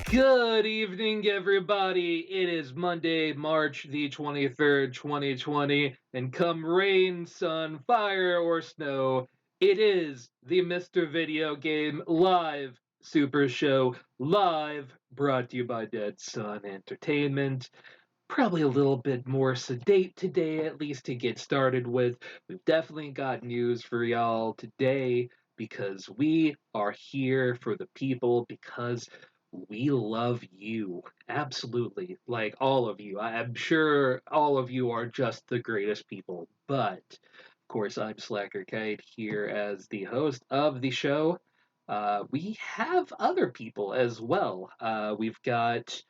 Good evening, everybody. It is Monday, March the 23rd, 2020, and come rain, sun, fire, or snow, it is the Mr. Video Game Live Super Show, live brought to you by Dead Sun Entertainment. Probably a little bit more sedate today, at least to get started with. We've definitely got news for y'all today because we are here for the people, because we love you. Absolutely. Like all of you. I'm sure all of you are just the greatest people. But, of course, I'm Slacker Kite here as the host of the show. We have other people as well. We've got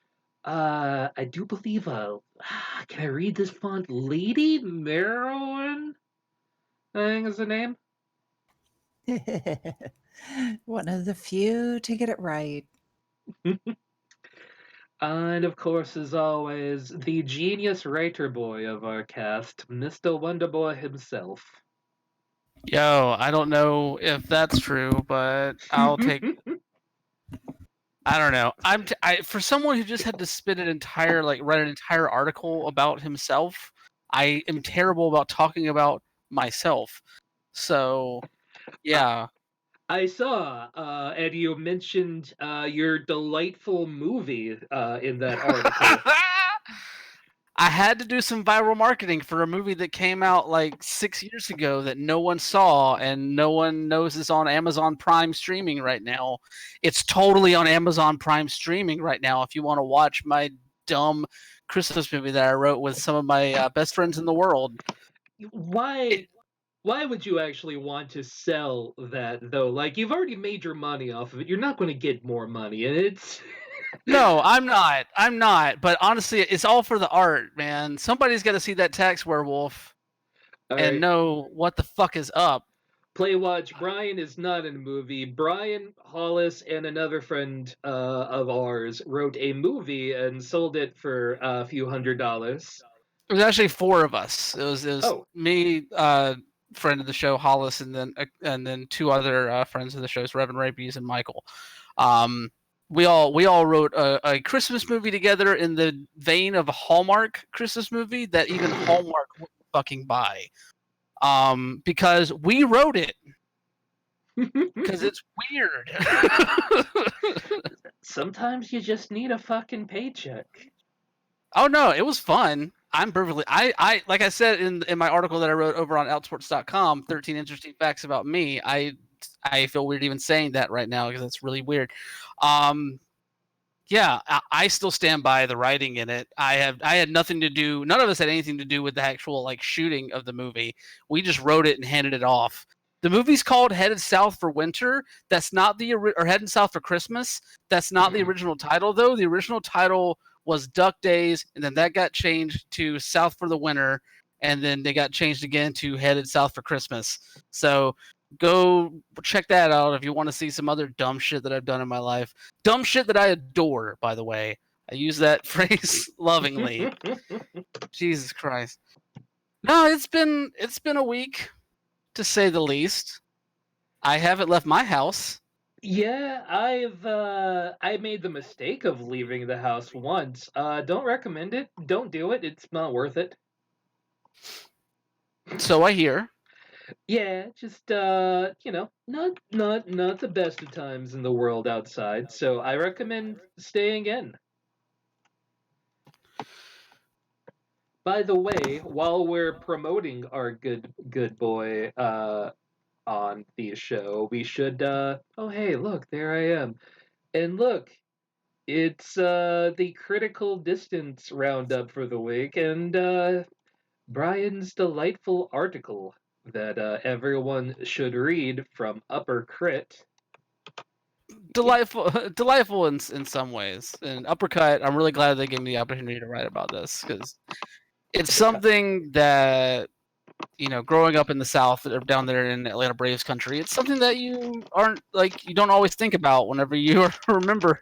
I do believe, can I read this font? Lady Marilyn, I think is the name. One of the few to get it right. And of course, as always, the genius writer boy of our cast, Mr. Wonderboy himself. Yo, I don't know if that's true, but I'll take. I don't know. For someone who just had to spit an entire write an entire article about himself. I am terrible about talking about myself. So, yeah. I saw, and you mentioned your delightful movie in that article. I had to do some viral marketing for a movie that came out like 6 years ago that no one saw and no one knows is on Amazon Prime streaming right now. It's totally on Amazon Prime streaming right now if you want to watch my dumb Christmas movie that I wrote with some of my best friends in the world. Why would you actually want to sell that though? Like, you've already made your money off of it. You're not going to get more money, and it's No, I'm not. But honestly, it's all for the art, man. Somebody's got to see that tax werewolf all and right. know what the fuck is up. Play watch. Brian is not in a movie. Brian Hollis and another friend of ours wrote a movie and sold it for a few $100s. It was actually four of us. It was Oh, me, friend of the show, Hollis, and then two other friends of the shows, Reverend Rapies and Michael. We all wrote a Christmas movie together in the vein of a Hallmark Christmas movie that even Hallmark wouldn't fucking buy. Because we wrote it. Because it's weird. sometimes you just need a fucking paycheck. Oh no, it was fun. I'm perfectly. I like I said in my article that I wrote over on Outsports.com, 13 interesting facts about me. I feel weird even saying that right now because it's really weird. Yeah, I still stand by the writing in it. I had nothing to do. None of us had anything to do with the actual shooting of the movie. We just wrote it and handed it off. The movie's called Headed South for Winter. That's not or Headed South for Christmas. That's not the original title though. The original title was Duck Days, and then that got changed to South for the Winter, and then they got changed again to Headed South for Christmas. So go check that out if you want to see some other dumb shit that I've done in my life. Dumb shit that I adore, by the way. I use that phrase lovingly. Jesus Christ. No, it's been a week, to say the least. I haven't left my house. Yeah, I made the mistake of leaving the house once. Don't recommend it. Don't do it. It's not worth it. So I hear. Yeah, just not the best of times in the world outside. So I recommend staying in. By the way, while we're promoting our good boy on the show, we should oh hey, look, there I am. And look, it's the critical distance roundup for the week, and Brian's delightful article that everyone should read from Upper Crit. Delightful, delightful in some ways. And Uppercut, I'm really glad they gave me the opportunity to write about this because it's something that, you know, growing up in the South or down there in Atlanta Braves country, it's something that you don't always think about whenever you remember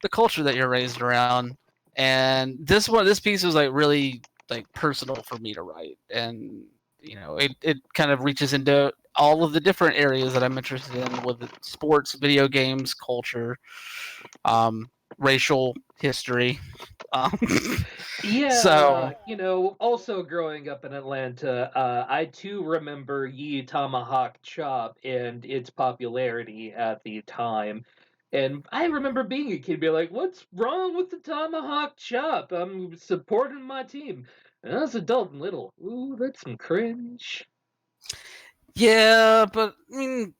the culture that you're raised around. And this piece was like really like personal for me to write, and you know, it kind of reaches into all of the different areas that I'm interested in with sports, video games, culture, racial history. Um, so Also growing up in Atlanta, I too remember Ye Tomahawk Chop and its popularity at the time. And I remember being a kid, be like, "What's wrong with the Tomahawk Chop? I'm supporting my team." And I was adult and little. Ooh, that's some cringe. yeah, but I mean,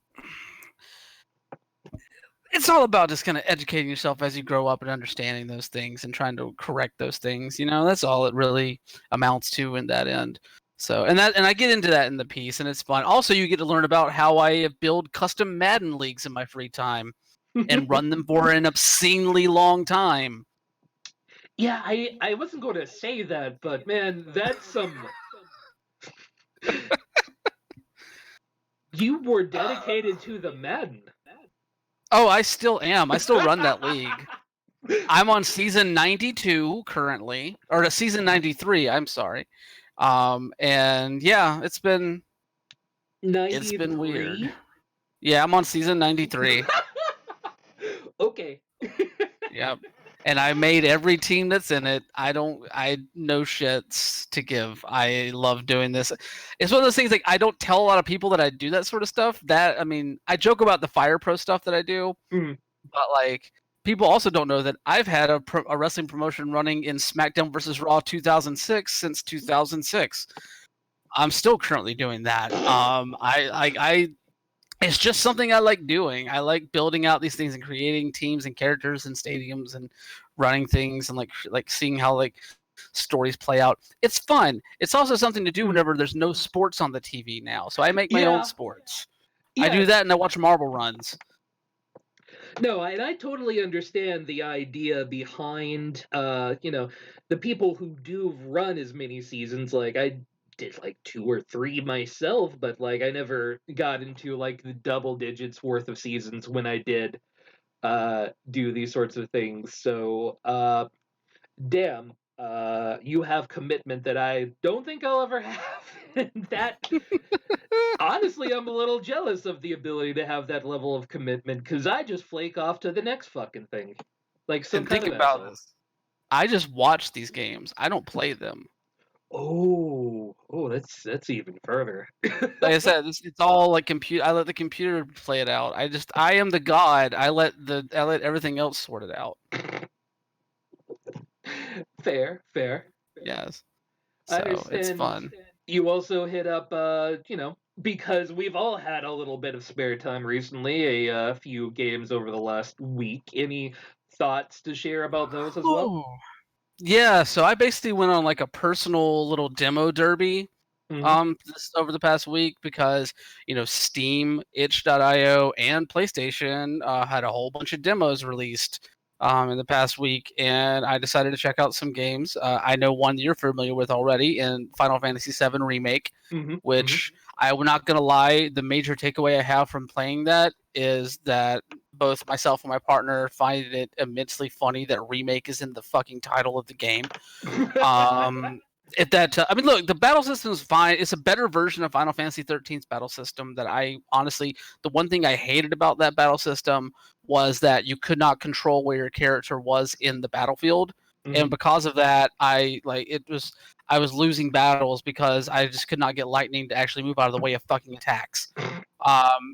it's all about just kind of educating yourself as you grow up and understanding those things and trying to correct those things. You know, that's all it really amounts to in that end. So, and I get into that in the piece, and it's fun. Also, you get to learn about how I build custom Madden leagues in my free time and run them for an obscenely long time. Yeah, I wasn't going to say that, but man, that's some. You were dedicated to the Madden. Oh, I still am. I still run that league. I'm on season 92 currently, or season 93. I'm sorry. And yeah, it's been 93? weird. Yeah, I'm on season 93. Okay. Yep. And I made every team that's in it. I no shits to give. I love doing this. It's one of those things like I don't tell a lot of people that I do that sort of stuff. That I mean, I joke about the Fire Pro stuff that I do, but like people also don't know that I've had a wrestling promotion running in SmackDown versus Raw 2006 since 2006. I'm still currently doing that. I it's just something I like doing. I like building out these things and creating teams and characters and stadiums and running things and like seeing how like stories play out. It's fun. It's also something to do whenever there's no sports on the TV now. So I make my own sports. I do that and I watch marble runs. No, and I totally understand the idea behind the people who do run as many seasons. Like I did like 2 or 3 myself, but like I never got into like the double digits worth of seasons when I did do these sorts of things. So damn, you have commitment that I don't think I'll ever have. And that honestly, I'm a little jealous of the ability to have that level of commitment because I just flake off to the next fucking thing, like some And kind think of about asshole. this. I just watch these games. I don't play them. Oh, that's even further. Like I said, it's all like computer. I let the computer play it out. I am the god. I let everything else sort it out. Fair. Yes. I So it's understand. fun. You also hit up, because we've all had a little bit of spare time recently, a few games over the last week. Any thoughts to share about those as well? Ooh. Yeah, so I basically went on like a personal little demo derby over the past week because Steam, itch.io, and PlayStation had a whole bunch of demos released in the past week, and I decided to check out some games. I know one you're familiar with already in Final Fantasy VII Remake, which I'm not gonna lie, the major takeaway I have from playing that is that both myself and my partner find it immensely funny that remake is in the fucking title of the game. At that I mean, look, the battle system is fine. It's a better version of Final Fantasy XIII's battle system that I honestly, the one thing I hated about that battle system was that you could not control where your character was in the battlefield. And because of that, I was losing battles because I just could not get lightning to actually move out of the way of fucking attacks.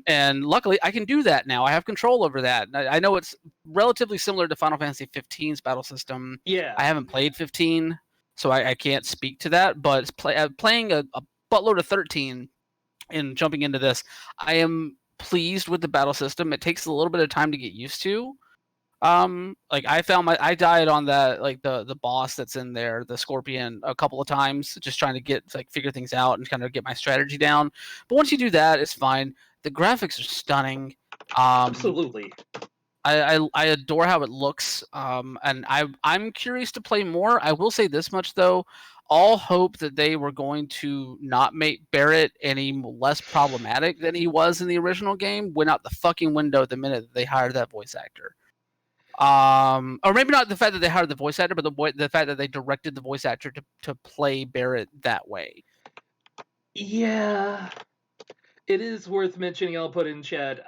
And luckily, I can do that now. I have control over that. I know it's relatively similar to Final Fantasy XV's battle system. Yeah. I haven't played 15, so I can't speak to that. But playing a buttload of 13 and jumping into this, I am pleased with the battle system. It takes a little bit of time to get used to. Like I died on that, like the boss that's in there, the scorpion, a couple of times, just trying to figure things out and kind of get my strategy down. But once you do that, it's fine. The graphics are stunning. Absolutely. I adore how it looks. And I'm curious to play more. I will say this much though. All hope that they were going to not make Barrett any less problematic than he was in the original game went out the fucking window the minute that they hired that voice actor. Or maybe not the fact that they hired the voice actor, but the fact that they directed the voice actor to play Barrett that way. Yeah. It is worth mentioning, I'll put in chat,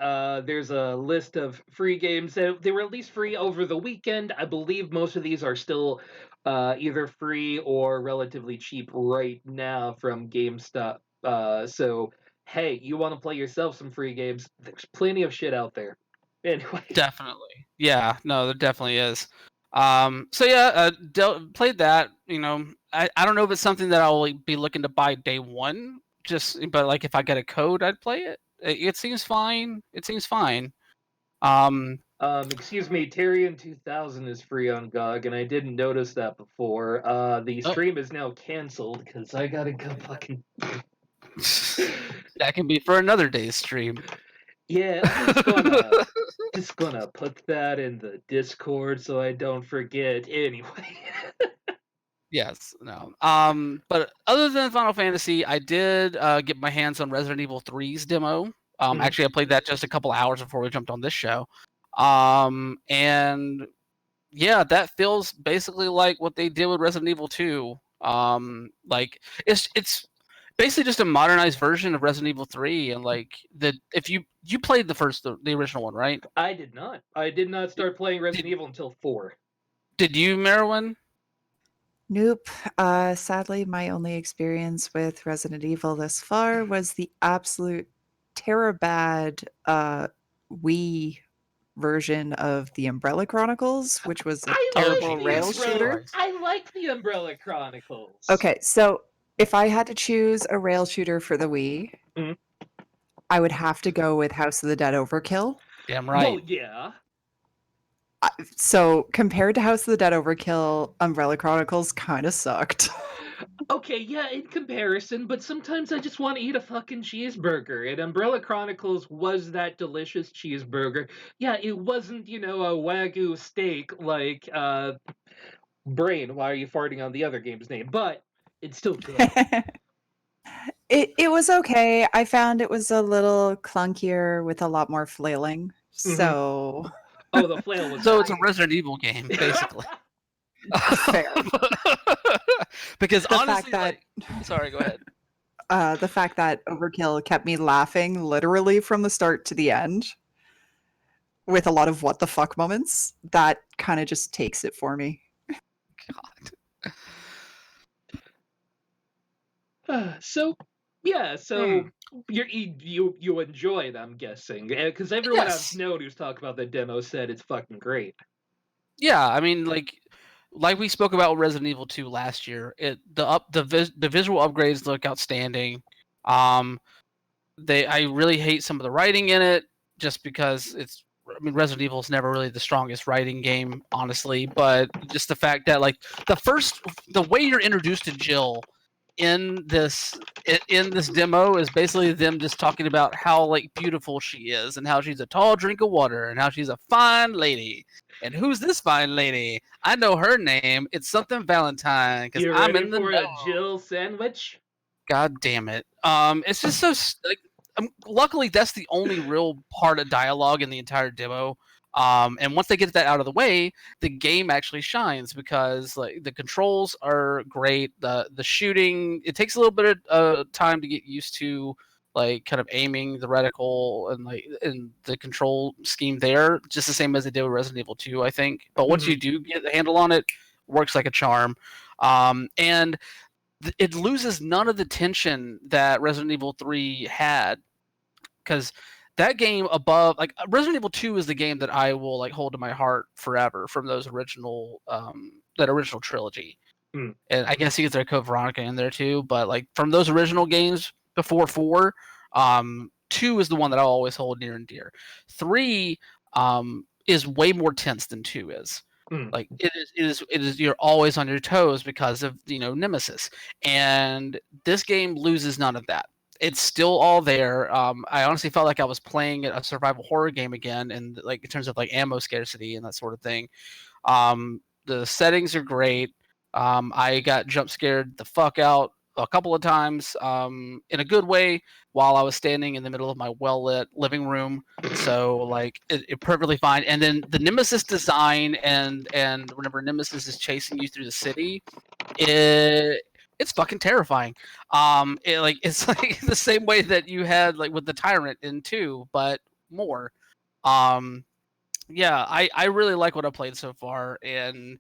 there's a list of free games. They were at least free over the weekend. I believe most of these are still either free or relatively cheap right now from GameStop. So, hey, you want to play yourself some free games? There's plenty of shit out there. Anyway. Definitely. Yeah, no, there definitely is. So yeah, played that. You know, I don't know if it's something that I'll be looking to buy day one. But like if I get a code, I'd play it. It seems fine. It seems fine. Excuse me, Tyrion 2000 is free on GOG, and I didn't notice that before. The stream is now canceled because I gotta go fucking. That can be for another day's stream. Yeah, I'm just gonna put that in the Discord so I don't forget. Anyway. Yes, no. But other than Final Fantasy, I did get my hands on Resident Evil 3's demo. Actually, I played that just a couple hours before we jumped on this show. And yeah, that feels basically like what they did with Resident Evil 2. Like it's basically just a modernized version of Resident Evil 3, and like if you played the original one, right? I did not. I did not start playing Resident Evil until 4. Did you, Merwin? Nope. Sadly, my only experience with Resident Evil thus far was the absolute terabad Wii version of the Umbrella Chronicles, which was a terrible rail shooter. I like the Umbrella Chronicles. Okay, so if I had to choose a rail shooter for the Wii, I would have to go with House of the Dead Overkill. Damn right. Well, yeah. So compared to House of the Dead Overkill, Umbrella Chronicles kind of sucked. Okay, yeah, in comparison, but sometimes I just want to eat a fucking cheeseburger, and Umbrella Chronicles was that delicious cheeseburger. Yeah, it wasn't, a Wagyu steak like Brain. Why are you farting on the other game's name? But it's still good. It was okay. I found it was a little clunkier with a lot more flailing. So Oh, the flail was so it's a Resident Evil game, basically. fair. Because The honestly, fact that sorry, go ahead. the fact that Overkill kept me laughing literally from the start to the end with a lot of what the fuck moments, that kind of just takes it for me. God. So you enjoy it, I'm guessing, because everyone I've known who's talked about the demo said it's fucking great. Yeah, I mean, like we spoke about Resident Evil 2 last year. The visual upgrades look outstanding. I really hate some of the writing in it, just because Resident Evil is never really the strongest writing game, honestly. But just the fact that like the way you're introduced to Jill in this demo is basically them just talking about how like beautiful she is and how she's a tall drink of water and how she's a fine lady. And who's this fine lady? I know her name. It's something Valentine because I'm in the know. A Jill sandwich. God damn it! It's just so like. Luckily, that's the only real part of dialogue in the entire demo. And once they get that out of the way, the game actually shines because like the controls are great. The shooting, it takes a little bit of time to get used to, like kind of aiming the reticle and the control scheme there, just the same as they did with Resident Evil 2, I think. But once you do get the handle on it, it works like a charm. And it loses none of the tension that Resident Evil 3 had, because that game above, like Resident Evil 2 is the game that I will like hold in my heart forever from those original that original trilogy. And I guess you get their Code Veronica in there too, but like from those original games before 4, 2 is the one that I'll always hold near and dear. 3 is way more tense than 2 is. Mm. Like it is you're always on your toes because of, Nemesis. And this game loses none of that. It's still all there. I honestly felt like I was playing a survival horror game again, and like in terms of like ammo scarcity and that sort of thing. The settings are great. I got jump scared the fuck out a couple of times, in a good way, while I was standing in the middle of my well lit living room. So like it perfectly fine. And then the Nemesis design and whenever Nemesis is chasing you through the city, it's fucking terrifying. It's like the same way that you had like with the Tyrant in 2, but more. Um, yeah, I really like what I played so far, and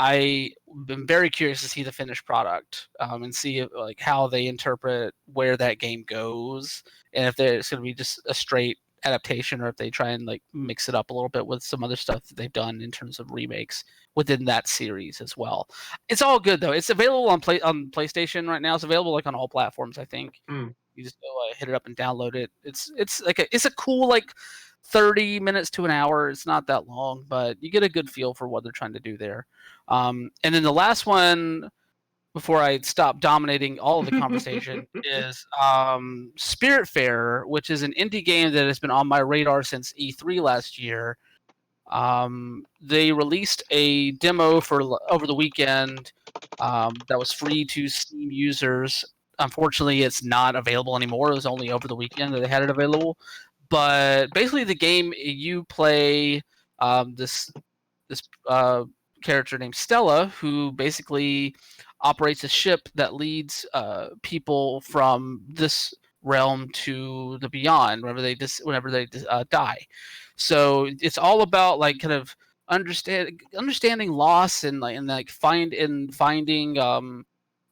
I've been very curious to see the finished product, and see like how they interpret where that game goes, and if it's going to be just a straight adaptation, or if they try and like mix it up a little bit with some other stuff that they've done in terms of remakes within that series as well. It's all good though. It's available on PlayStation right now. It's available like on all platforms, I think. Mm. You just go hit it up and download it. It's like it's a cool like 30 minutes to an hour. It's not that long, but you get a good feel for what they're trying to do there. And then the last one, before I stop dominating all of the conversation, is Spiritfarer, which is an indie game that has been on my radar since E3 last year. They released a demo for over the weekend, that was free to Steam users. Unfortunately, it's not available anymore. It was only over the weekend that they had it available. But basically, the game, you play this character named Stella, who basically operates a ship that leads people from this realm to the beyond whenever they die. So it's all about like kind of understanding loss, and like finding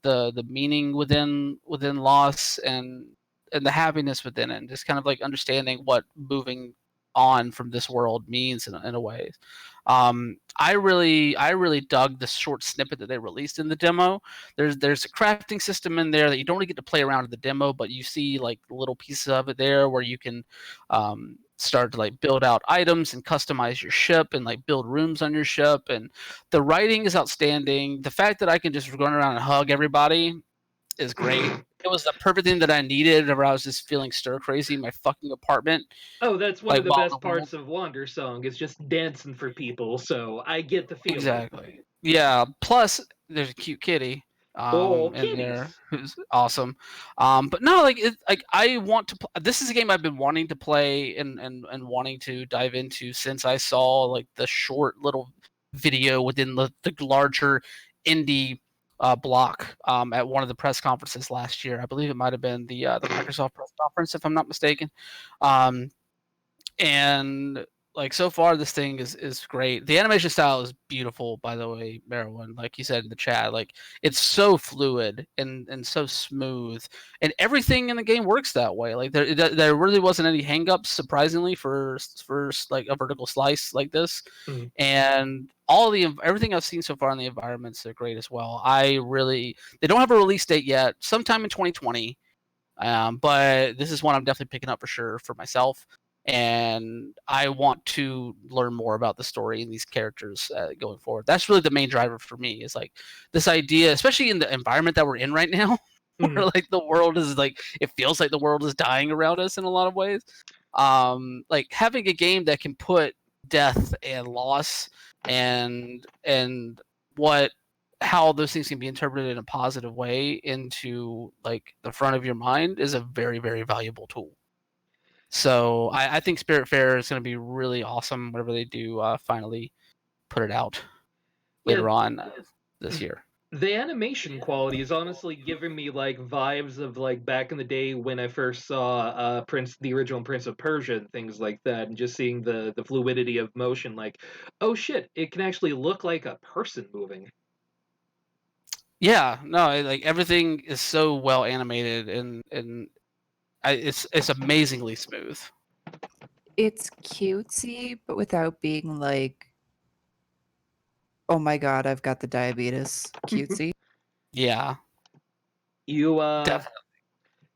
the meaning within loss, and the happiness within it, and just kind of like understanding what moving on from this world means in a way. I really dug the short snippet that they released in the demo. There's a crafting system in there that you don't really get to play around in the demo, but you see like little pieces of it there where you can start to like build out items and customize your ship and like build rooms on your ship. And the writing is outstanding. The fact that I can just run around and hug everybody is great. It was the perfect thing that I needed whenever I was just feeling stir crazy in my fucking apartment. Oh, that's one Like of the while best the world parts of Wander Song is just dancing for people. So I get the feeling. Exactly. Yeah. Plus, there's a cute kitty Oh, in there kitties. who's awesome. But no, like I want to. This is a game I've been wanting to play and wanting to dive into since I saw like the short little video within the larger indie block at one of the press conferences last year. I believe it might have been the Microsoft press conference, if I'm not mistaken. Um, and like so far this thing is great. The animation style is beautiful, by the way, Marilyn, like you said in the chat. Like it's so fluid and so smooth, and everything in the game works that way. Like there really wasn't any hangups, surprisingly, for like a vertical slice like this. Mm. And everything I've seen so far in the environments are great as well. They don't have a release date yet, sometime in 2020. But this is one I'm definitely picking up for sure for myself, and I want to learn more about the story and these characters going forward. That's really the main driver for me. Is like this idea, especially in the environment that we're in right now, where Mm. like the world is like it feels like the world is dying around us in a lot of ways. Like having a game that can put death and loss and what how those things can be interpreted in a positive way into like the front of your mind is a very, very valuable tool. So I think Spiritfarer is going to be really awesome whenever they do finally put it out Yeah, later on this year. the animation quality is honestly giving me like vibes of like back in the day when I first saw the original Prince of Persia and things like that, and just seeing the fluidity of motion. Like, oh shit, it can actually look like a person moving. Yeah, no, like everything is so well animated and it's amazingly smooth. It's cutesy, but without being like, oh my god, I've got the diabetes. Cutesy. Yeah, You definitely.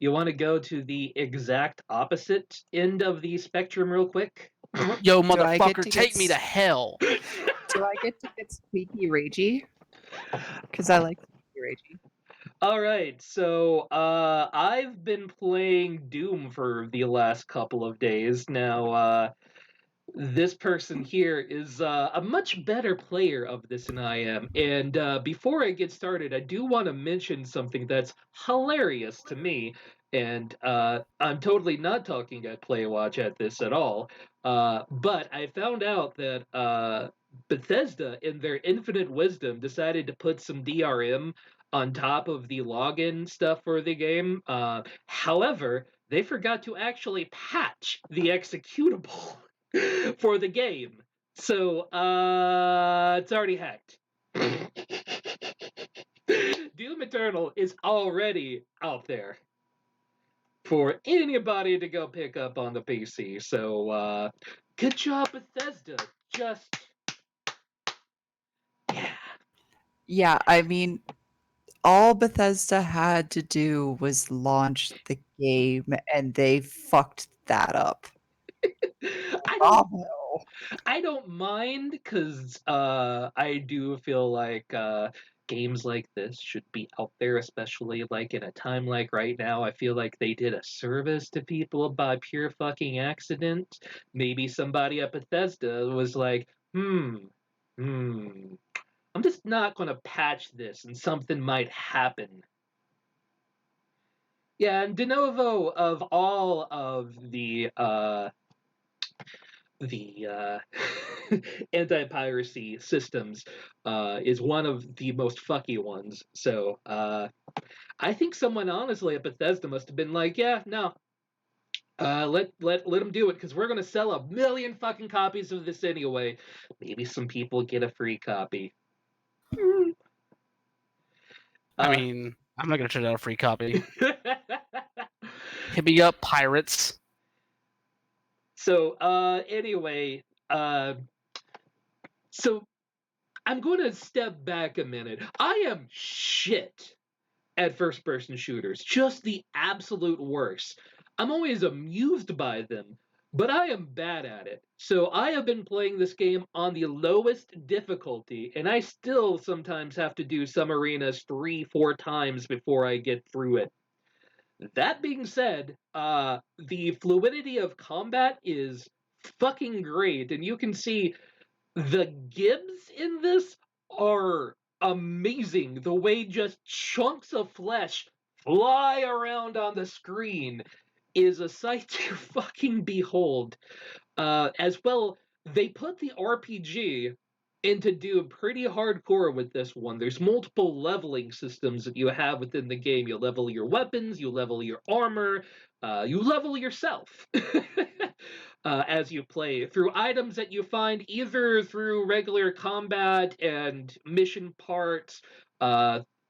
you want to go to the exact opposite end of the spectrum real quick? Yo, Do I get motherfucker, to take get me to hell. Do I get to get squeaky ragey? Because I like squeaky ragey. All right, so I've been playing Doom for the last couple of days now. This person here is a much better player of this than I am. And before I get started, I do want to mention something that's hilarious to me. And I'm totally not talking at Playwatch at this at all. But I found out that Bethesda, in their infinite wisdom, decided to put some DRM on top of the login stuff for the game. However, they forgot to actually patch the executable for the game. So, it's already hacked. Doom Eternal is already out there for anybody to go pick up on the PC. So, good job, Bethesda. Just, yeah. Yeah, I mean, all Bethesda had to do was launch the game, and they fucked that up. I don't Bravo. I don't mind because I do feel like games like this should be out there, especially like in a time like right now. I feel like they did a service to people by pure fucking accident. Maybe somebody at Bethesda was like, hmm, I'm just not gonna patch this and something might happen. Yeah, and de novo of all of the anti-piracy systems is one of the most fucky ones. So I think someone honestly at Bethesda must have been like, yeah, no, let them do it because we're gonna sell 1 million fucking copies of this anyway. Maybe some people get a free copy. I Uh, mean, I'm not gonna turn down a free copy. Hit me up, pirates. so anyway, so I'm going to step back a minute. I am shit at first person shooters, just the absolute worst. I'm always amused by them, but I am bad at it. So I have been playing this game on the lowest difficulty, and I still sometimes have to do some arenas 3, 4 times before I get through it. That being said, the fluidity of combat is fucking great, and you can see the gibs in this are amazing. The way just chunks of flesh fly around on the screen is a sight to fucking behold. As well, they put the RPG into Doom pretty hardcore with this one. There's multiple leveling systems that you have within the game. You level your weapons, you level your armor, you level yourself. As you play through items that you find either through regular combat and mission parts,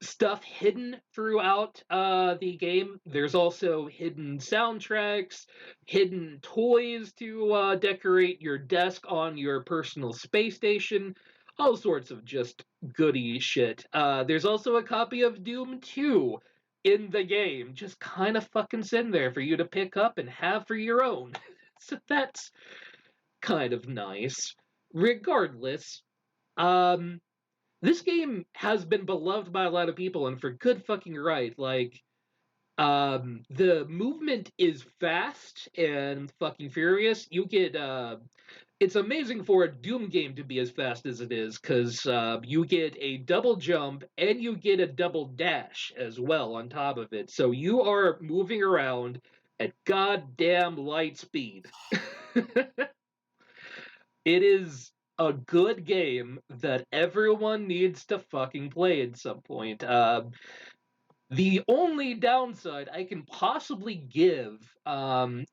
stuff hidden throughout the game. There's also hidden soundtracks, hidden toys to decorate your desk on your personal space station, all sorts of just goody shit. There's also a copy of Doom 2 in the game, just kind of fucking sitting there for you to pick up and have for your own. So that's kind of nice. Regardless, this game has been beloved by a lot of people, and for good fucking right. Like, the movement is fast and fucking furious. You get it's amazing for a Doom game to be as fast as it is, because you get a double jump and you get a double dash as well on top of it. So you are moving around at goddamn light speed. It is a good game that everyone needs to fucking play at some point. The only downside I can possibly give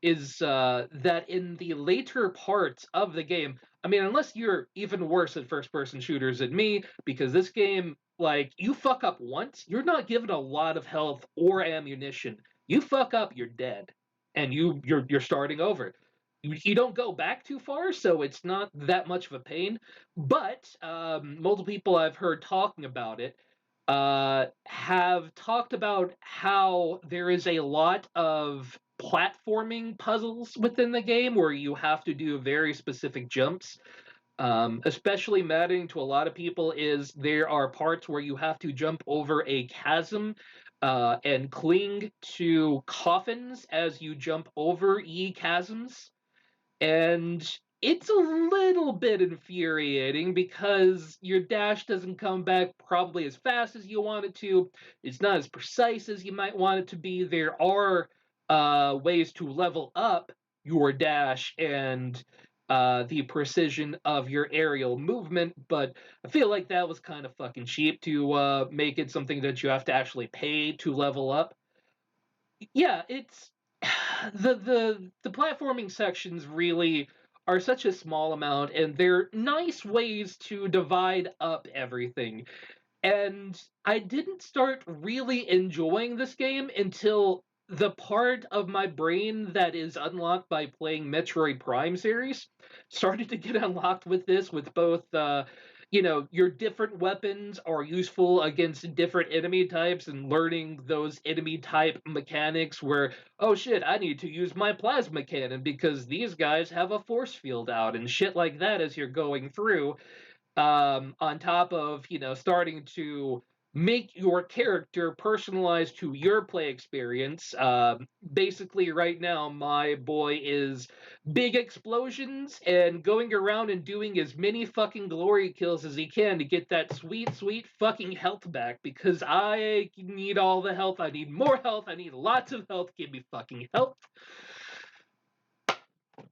is that in the later parts of the game, I mean, unless you're even worse at first person shooters than me, because this game, like, you fuck up once, you're not given a lot of health or ammunition. You fuck up, you're dead, and you're starting over. You don't go back too far, so it's not that much of a pain. But multiple people I've heard talking about it have talked about how there is a lot of platforming puzzles within the game where you have to do very specific jumps. Especially mattering to a lot of people is there are parts where you have to jump over a chasm and cling to coffins as you jump over chasms. And it's a little bit infuriating because your dash doesn't come back probably as fast as you want it to. It's not as precise as you might want it to be. There are ways to level up your dash and the precision of your aerial movement, but I feel like that was kind of fucking cheap to make it something that you have to actually pay to level up. Yeah, it's the platforming sections really are such a small amount, and they're nice ways to divide up everything. And I didn't start really enjoying this game until the part of my brain that is unlocked by playing Metroid Prime series started to get unlocked with this, with both your different weapons are useful against different enemy types, and learning those enemy type mechanics where, oh shit, I need to use my plasma cannon because these guys have a force field out and shit like that as you're going through, on top of starting to make your character personalized to your play experience. Basically, right now, my boy is big explosions and going around and doing as many fucking glory kills as he can to get that sweet, sweet fucking health back, because I need all the health. I need more health. I need lots of health. Give me fucking health.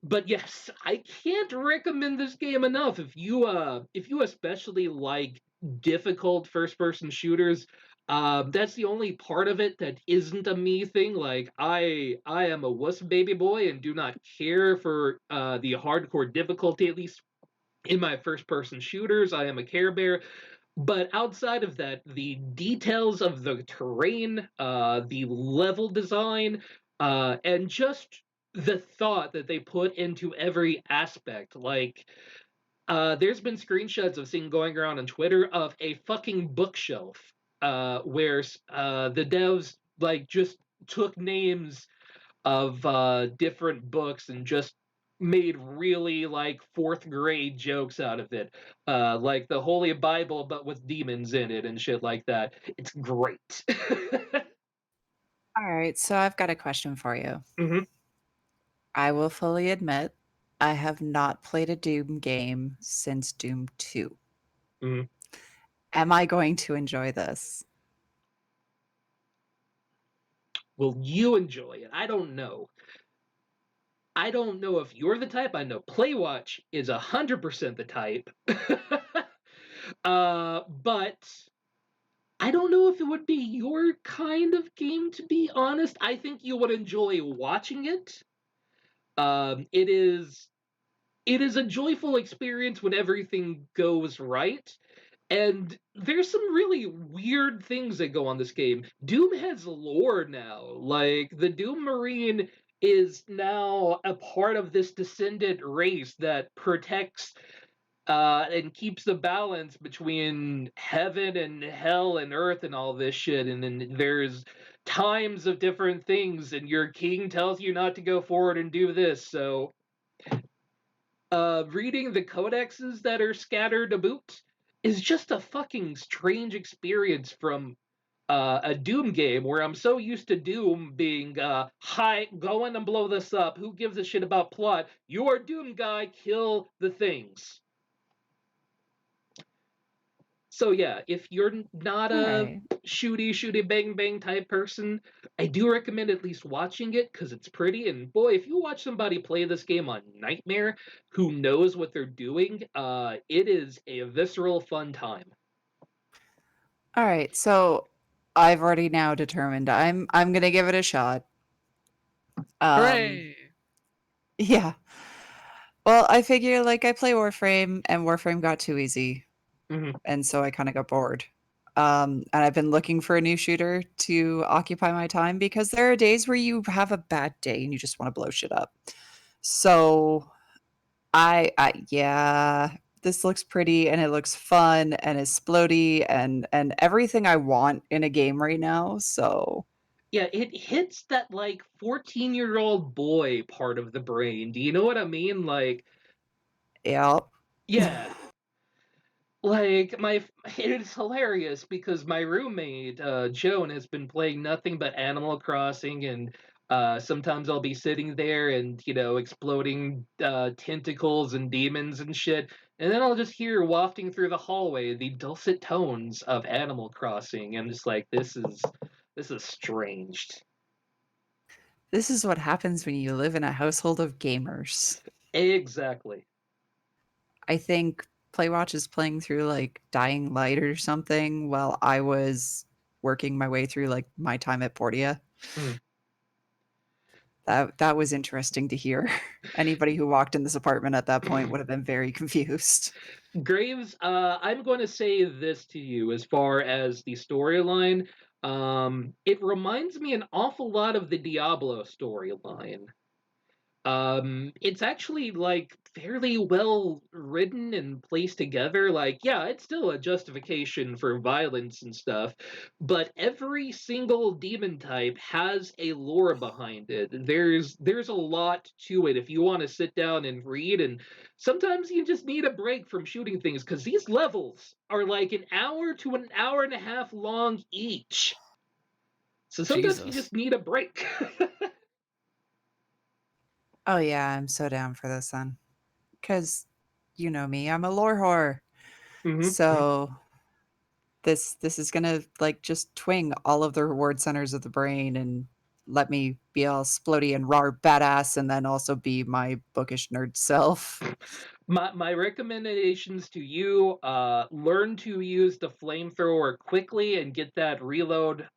But yes, I can't recommend this game enough. If you especially like difficult first person shooters, that's the only part of it that isn't a me thing. Like I am a wuss baby boy and do not care for the hardcore difficulty, at least in my first person shooters. I am a Care Bear. But outside of that, the details of the terrain, the level design, and just the thought that they put into every aspect. Like, there's been screenshots I've seen going around on Twitter of a fucking bookshelf where the devs like just took names of different books and just made really like fourth grade jokes out of it, like the Holy Bible but with demons in it and shit like that. It's great. All right, so I've got a question for you. hmm I will fully admit I have not played a Doom game since Doom 2. hmm Am I going to enjoy this? Will you enjoy it? I don't know. I don't know if you're the type. I know Playwatch is 100% the type. But I don't know if it would be your kind of game, to be honest. I think you would enjoy watching it. It is a joyful experience when everything goes right. And there's some really weird things that go on this game. Doom has lore now. Like, the Doom Marine is now a part of this descendant race that protects and keeps the balance between heaven and hell and earth and all this shit. And then there's times of different things, and your king tells you not to go forward and do this. So, reading the codexes that are scattered about is just a fucking strange experience from a Doom game where I'm so used to Doom being, hi, go in and blow this up. Who gives a shit about plot? You're Doom guy, kill the things. So yeah, if you're not All a right. shooty bang bang type person, I do recommend at least watching it because it's pretty. And boy, if you watch somebody play this game on Nightmare who knows what they're doing, it is a visceral fun time. All right, so I've already now determined I'm gonna give it a shot. Um, Hooray! yeah. Well, I figure like I play Warframe and Warframe got too easy, hmm and so I kind of got bored. And I've been looking for a new shooter to occupy my time because there are days where you have a bad day and you just want to blow shit up. So yeah, this looks pretty and it looks fun and it's splody and everything I want in a game right now. So Yeah, it hits that like 14-year-old boy part of the brain. Do you know what I mean? Like, Yep. yeah. Like it's hilarious because my roommate Joan has been playing nothing but Animal Crossing, and sometimes I'll be sitting there and exploding tentacles and demons and shit, and then I'll just hear wafting through the hallway the dulcet tones of Animal Crossing. I'm just like, this is strange. This is what happens when you live in a household of gamers. Exactly. I think Playwatch is playing through like Dying Light or something while I was working my way through like my time at Portia. Hmm. That was interesting to hear. Anybody who walked in this apartment at that point would have been very confused. Graves, I'm going to say this to you as far as the storyline. It reminds me an awful lot of the Diablo storyline. It's actually like fairly well written and placed together. Like, yeah, it's still a justification for violence and stuff, but every single demon type has a lore behind it. There's a lot to it if you want to sit down and read, and sometimes you just need a break from shooting things because these levels are like an hour to an hour and a half long each. So sometimes you Jesus. just need a break. Oh yeah, I'm so down for this then. Because you know me, I'm a lore whore. Hmm. So this is gonna like just twing all of the reward centers of the brain and let me be all splody and raw badass and then also be my bookish nerd self. My recommendations to you: learn to use the flamethrower quickly and get that reload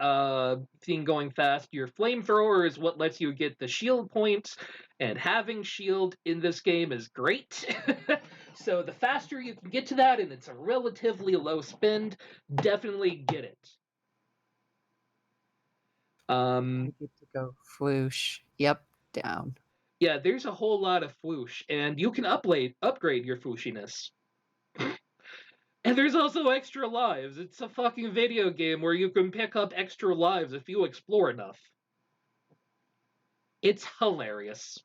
thing going fast. Your flamethrower is what lets you get the shield points, and having shield in this game is great. So the faster you can get to that, and it's a relatively low spend, definitely get it. I Um, get to go floosh. Yep, down. yeah, there's a whole lot of floosh, and you can upgrade your flooshiness. And there's also extra lives. It's a fucking video game where you can pick up extra lives if you explore enough. It's hilarious.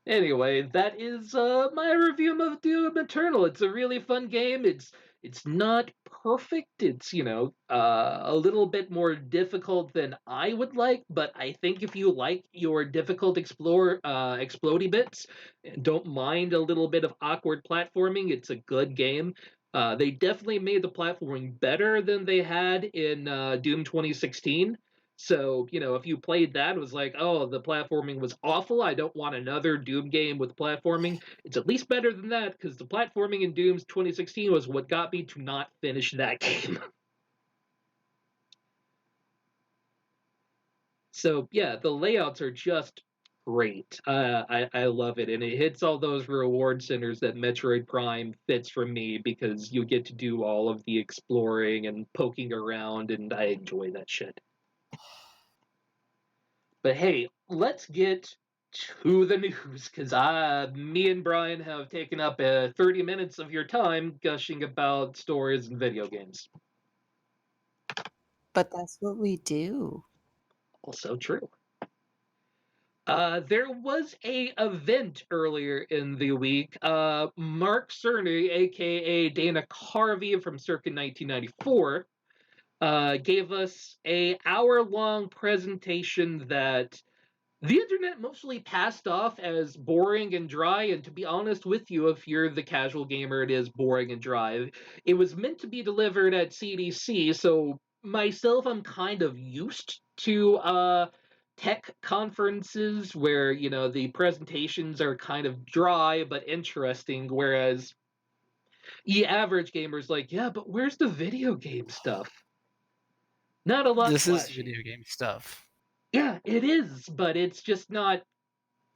Anyway, that is my review of Doom Eternal. It's a really fun game. It's not perfect. It's a little bit more difficult than I would like, but I think if you like your difficult explodey bits, and don't mind a little bit of awkward platforming, it's a good game. They definitely made the platforming better than they had in Doom 2016. So, if you played that, it was like, oh, the platforming was awful. I don't want another Doom game with platforming. It's at least better than that because the platforming in Doom's 2016 was what got me to not finish that game. So, yeah, the layouts are just great. I love it. And it hits all those reward centers that Metroid Prime fits for me because you get to do all of the exploring and poking around, and I enjoy that shit. But hey, let's get to the news because me and Brian have taken up 30 minutes of your time gushing about stories and video games. But that's what we do. Also true. There was a event earlier in the week. Mark Cerny, aka Dana Carvey from circa 1994, gave us a hour-long presentation that the internet mostly passed off as boring and dry, and to be honest with you, if you're the casual gamer, it is boring and dry. It was meant to be delivered at CDC, so myself, I'm kind of used to tech conferences where, the presentations are kind of dry but interesting, whereas the average gamer's like, yeah, but where's the video game stuff? Not a lot This is flashy. video game stuff. Yeah, it is, but it's just not.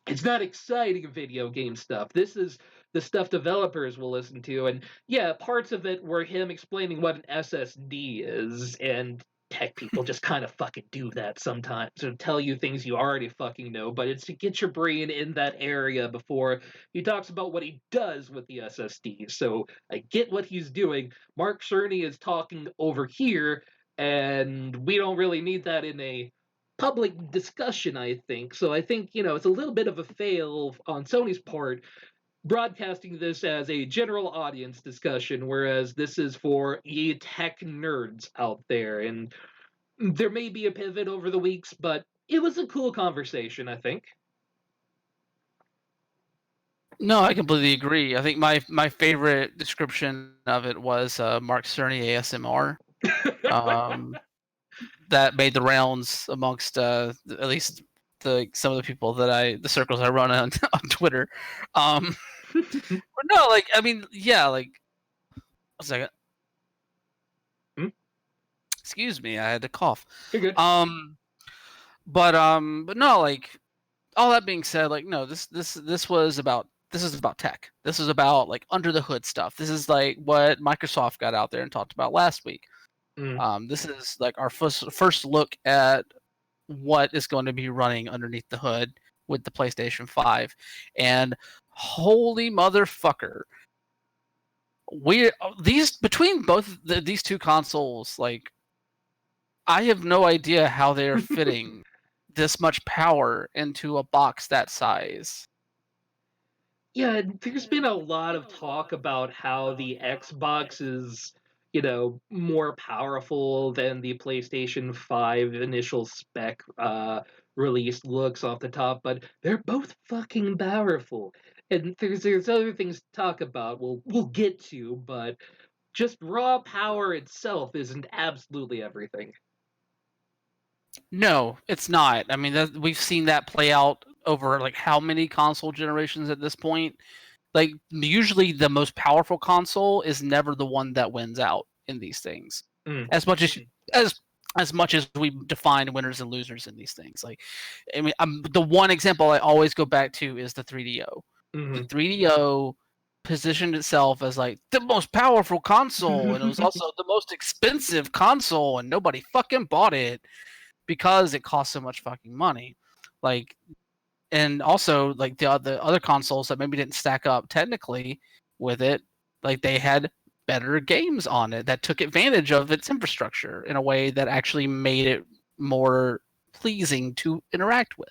It's not exciting video game stuff. This is the stuff developers will listen to. And yeah, parts of it were him explaining what an SSD is, and tech people just kind of fucking do that sometimes to tell you things you already fucking know, but it's to get your brain in that area before he talks about what he does with the SSD. So I get what he's doing. Mark Cerny is talking over here and we don't really need that in a public discussion, I think. So I think, it's a little bit of a fail on Sony's part broadcasting this as a general audience discussion, whereas this is for ye tech nerds out there. And there may be a pivot over the weeks, but it was a cool conversation, I think. No, I completely agree. I think my favorite description of it was Mark Cerny ASMR. That made the rounds amongst at least some of the people the circles I run on on Twitter. But no, like I mean, yeah, like a second. Hmm? Excuse me, I had to cough. You're good. But no, like all that being said, like no, this is about tech. This is about like under the hood stuff. This is like what Microsoft got out there and talked about last week. This is like our first look at what is going to be running underneath the hood with the PlayStation 5. And holy motherfucker, between both these two consoles, like I have no idea how they're fitting this much power into a box that size. Yeah, there's been a lot of talk about how the Xbox is, more powerful than the PlayStation 5 initial spec release looks off the top, but they're both fucking powerful. And there's other things to talk about we'll get to, but just raw power itself isn't absolutely everything. No, it's not. I mean, we've seen that play out over like how many console generations at this point. Like usually the most powerful console is never the one that wins out in these things. Mm. As much as we define winners and losers in these things. Like I mean, the one example I always go back to is the 3DO. Mm-hmm. The 3DO positioned itself as like the most powerful console and it was also the most expensive console and nobody fucking bought it because it cost so much fucking money. Like and also like the other consoles that maybe didn't stack up technically with it, like they had better games on it that took advantage of its infrastructure in a way that actually made it more pleasing to interact with.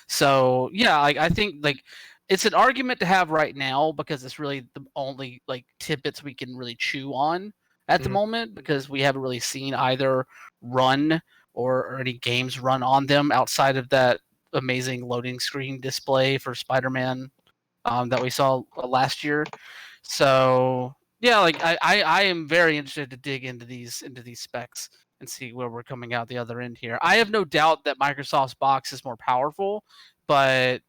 So yeah, I think like it's an argument to have right now because it's really the only like tidbits we can really chew on at the moment because we haven't really seen either run or any games run on them outside of that amazing loading screen display for Spider-Man that we saw last year. So yeah, like I am very interested to dig into these specs and see where we're coming out the other end here. I have no doubt that Microsoft's box is more powerful, but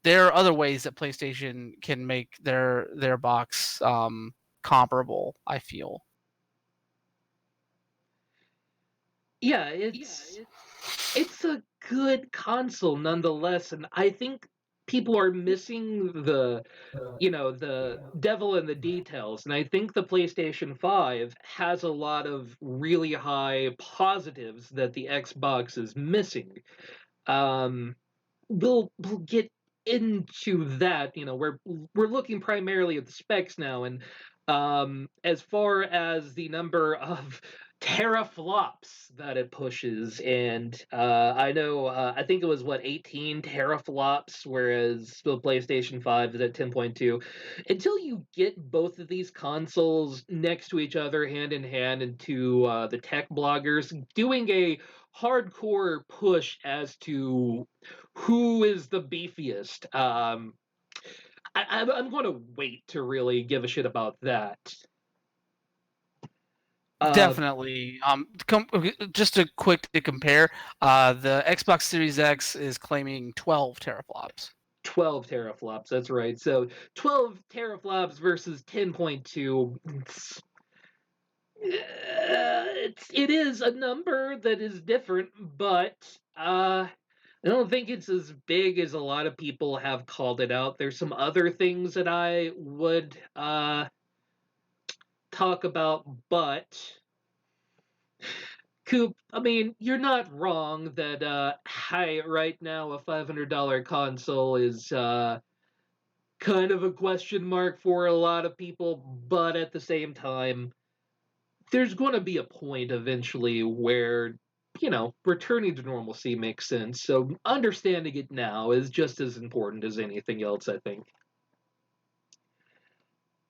there are other ways that PlayStation can make their box comparable, I feel. Yeah, it's a good console nonetheless, and I think people are missing the devil in the details. And I think the PlayStation 5 has a lot of really high positives that the Xbox is missing. We'll get into that. We're looking primarily at the specs now, and as far as the number of teraflops that it pushes, and I know I think it was 18 teraflops, whereas the PlayStation 5 is at 10.2. Until you get both of these consoles next to each other, hand in hand, into the tech bloggers doing a hardcore push as to who is the beefiest. I'm going to wait to really give a shit about that. Definitely. Just a quick to compare, the Xbox Series X is claiming 12 teraflops. 12 teraflops, that's right. So 12 teraflops versus 10.2. It is a number that is different, but I don't think it's as big as a lot of people have called it out. There's some other things that I would talk about, but Coop, I mean, you're not wrong that right now a $500 console is kind of a question mark for a lot of people, but at the same time, there's going to be a point eventually where, returning to normalcy makes sense. So understanding it now is just as important as anything else, I think.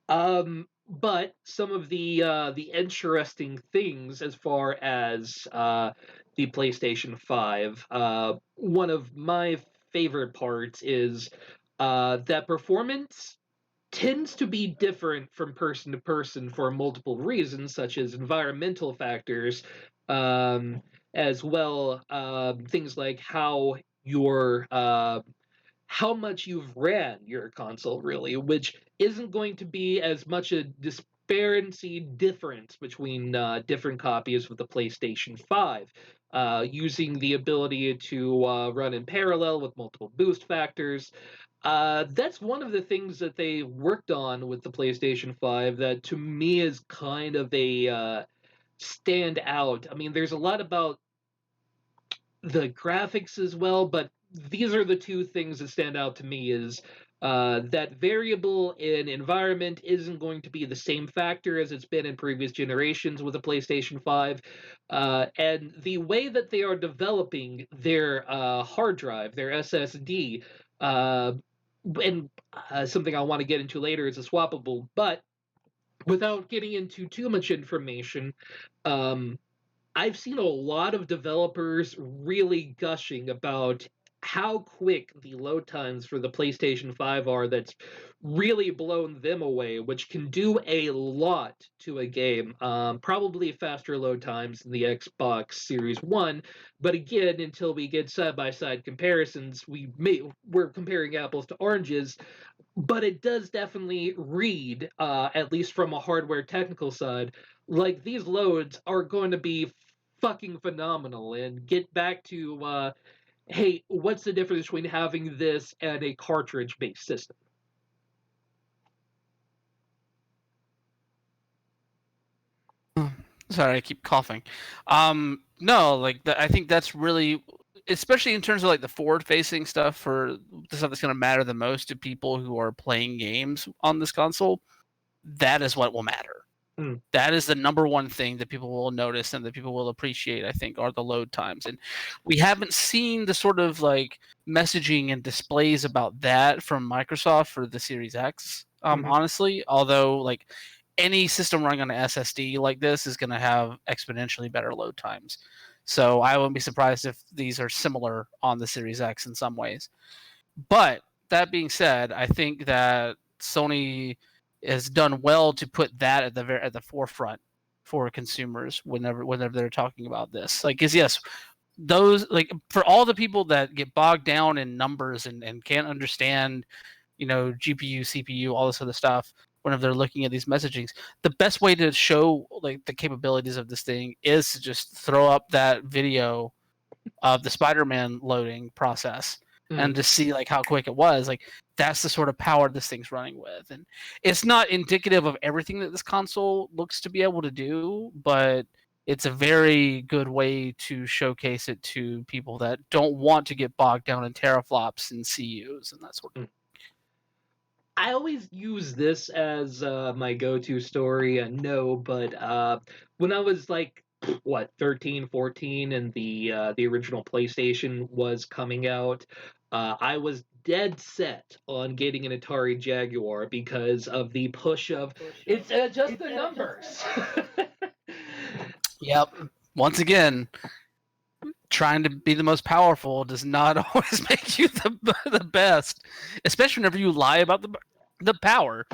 But some of the interesting things as far as the PlayStation 5, one of my favorite parts is that performance tends to be different from person to person for multiple reasons, such as environmental factors, um, as well things like how much you've ran your console, really, which isn't going to be as much a disparity difference between different copies of the PlayStation 5. Using the ability to run in parallel with multiple boost factors. That's one of the things that they worked on with the PlayStation 5 that to me is kind of a stand out. I mean, there's a lot about the graphics as well, but these are the two things that stand out to me is that variable in environment isn't going to be the same factor as it's been in previous generations with the PlayStation 5. And the way that they are developing their hard drive, their SSD, and something I want to get into later is a swappable, but without getting into too much information, um, I've seen a lot of developers really gushing about how quick the load times for the PlayStation 5 are that's really blown them away, which can do a lot to a game. Probably faster load times than the Xbox Series 1, but again, until we get side-by-side comparisons, we're comparing apples to oranges, but it does definitely read, at least from a hardware technical side, like these loads are going to be fucking phenomenal. And get back to, hey, what's the difference between having this and a cartridge based system? Sorry, I keep coughing. No, like I think that's really, especially in terms of like the forward-facing stuff for the stuff that's going to matter the most to people who are playing games on this console. That is what will matter. Mm. That is the number one thing that people will notice and that people will appreciate, I think, are the load times. And we haven't seen the sort of like messaging and displays about that from Microsoft for the Series X, honestly. Although, like, any system running on an SSD like this is going to have exponentially better load times. So I wouldn't be surprised if these are similar on the Series X in some ways. But that being said, I think that Sony has done well to put that at the forefront for consumers whenever they're talking about this. Like, is yes, those, like, for all the people that get bogged down in numbers and can't understand, GPU, CPU, all this other stuff whenever they're looking at these messagings, the best way to show like the capabilities of this thing is to just throw up that video of the Spider-Man loading process and to see like how quick it was. Like, that's the sort of power this thing's running with. And it's not indicative of everything that this console looks to be able to do, but it's a very good way to showcase it to people that don't want to get bogged down in teraflops and CUs and that sort of thing. I always use this as my go-to story. No, but when I was like, what, 13, 14, and the original PlayStation was coming out, I was dead set on getting an Atari Jaguar because of the push of it's just the numbers. Yep. Once again, trying to be the most powerful does not always make you the best, especially whenever you lie about the power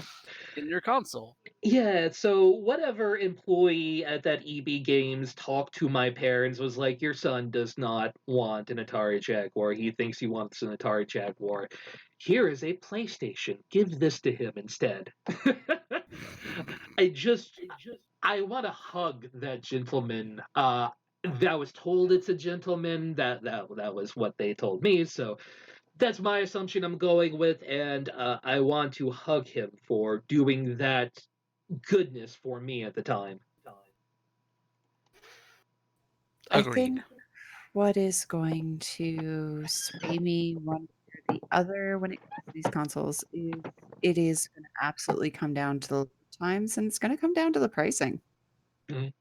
in your console. Yeah, so whatever employee at that EB Games talked to my parents was like, your son does not want an Atari Jaguar. He thinks he wants an Atari Jaguar. Here is a PlayStation. Give this to him instead. I just, I want to hug that gentleman. That was told it's a gentleman. That was what they told me. So that's my assumption I'm going with, and I want to hug him for doing that goodness for me at the time. I Agreed. think what is going to sway me one way or the other when it comes to these consoles is it is going to absolutely come down to the times and it's going to come down to the pricing. Mhm.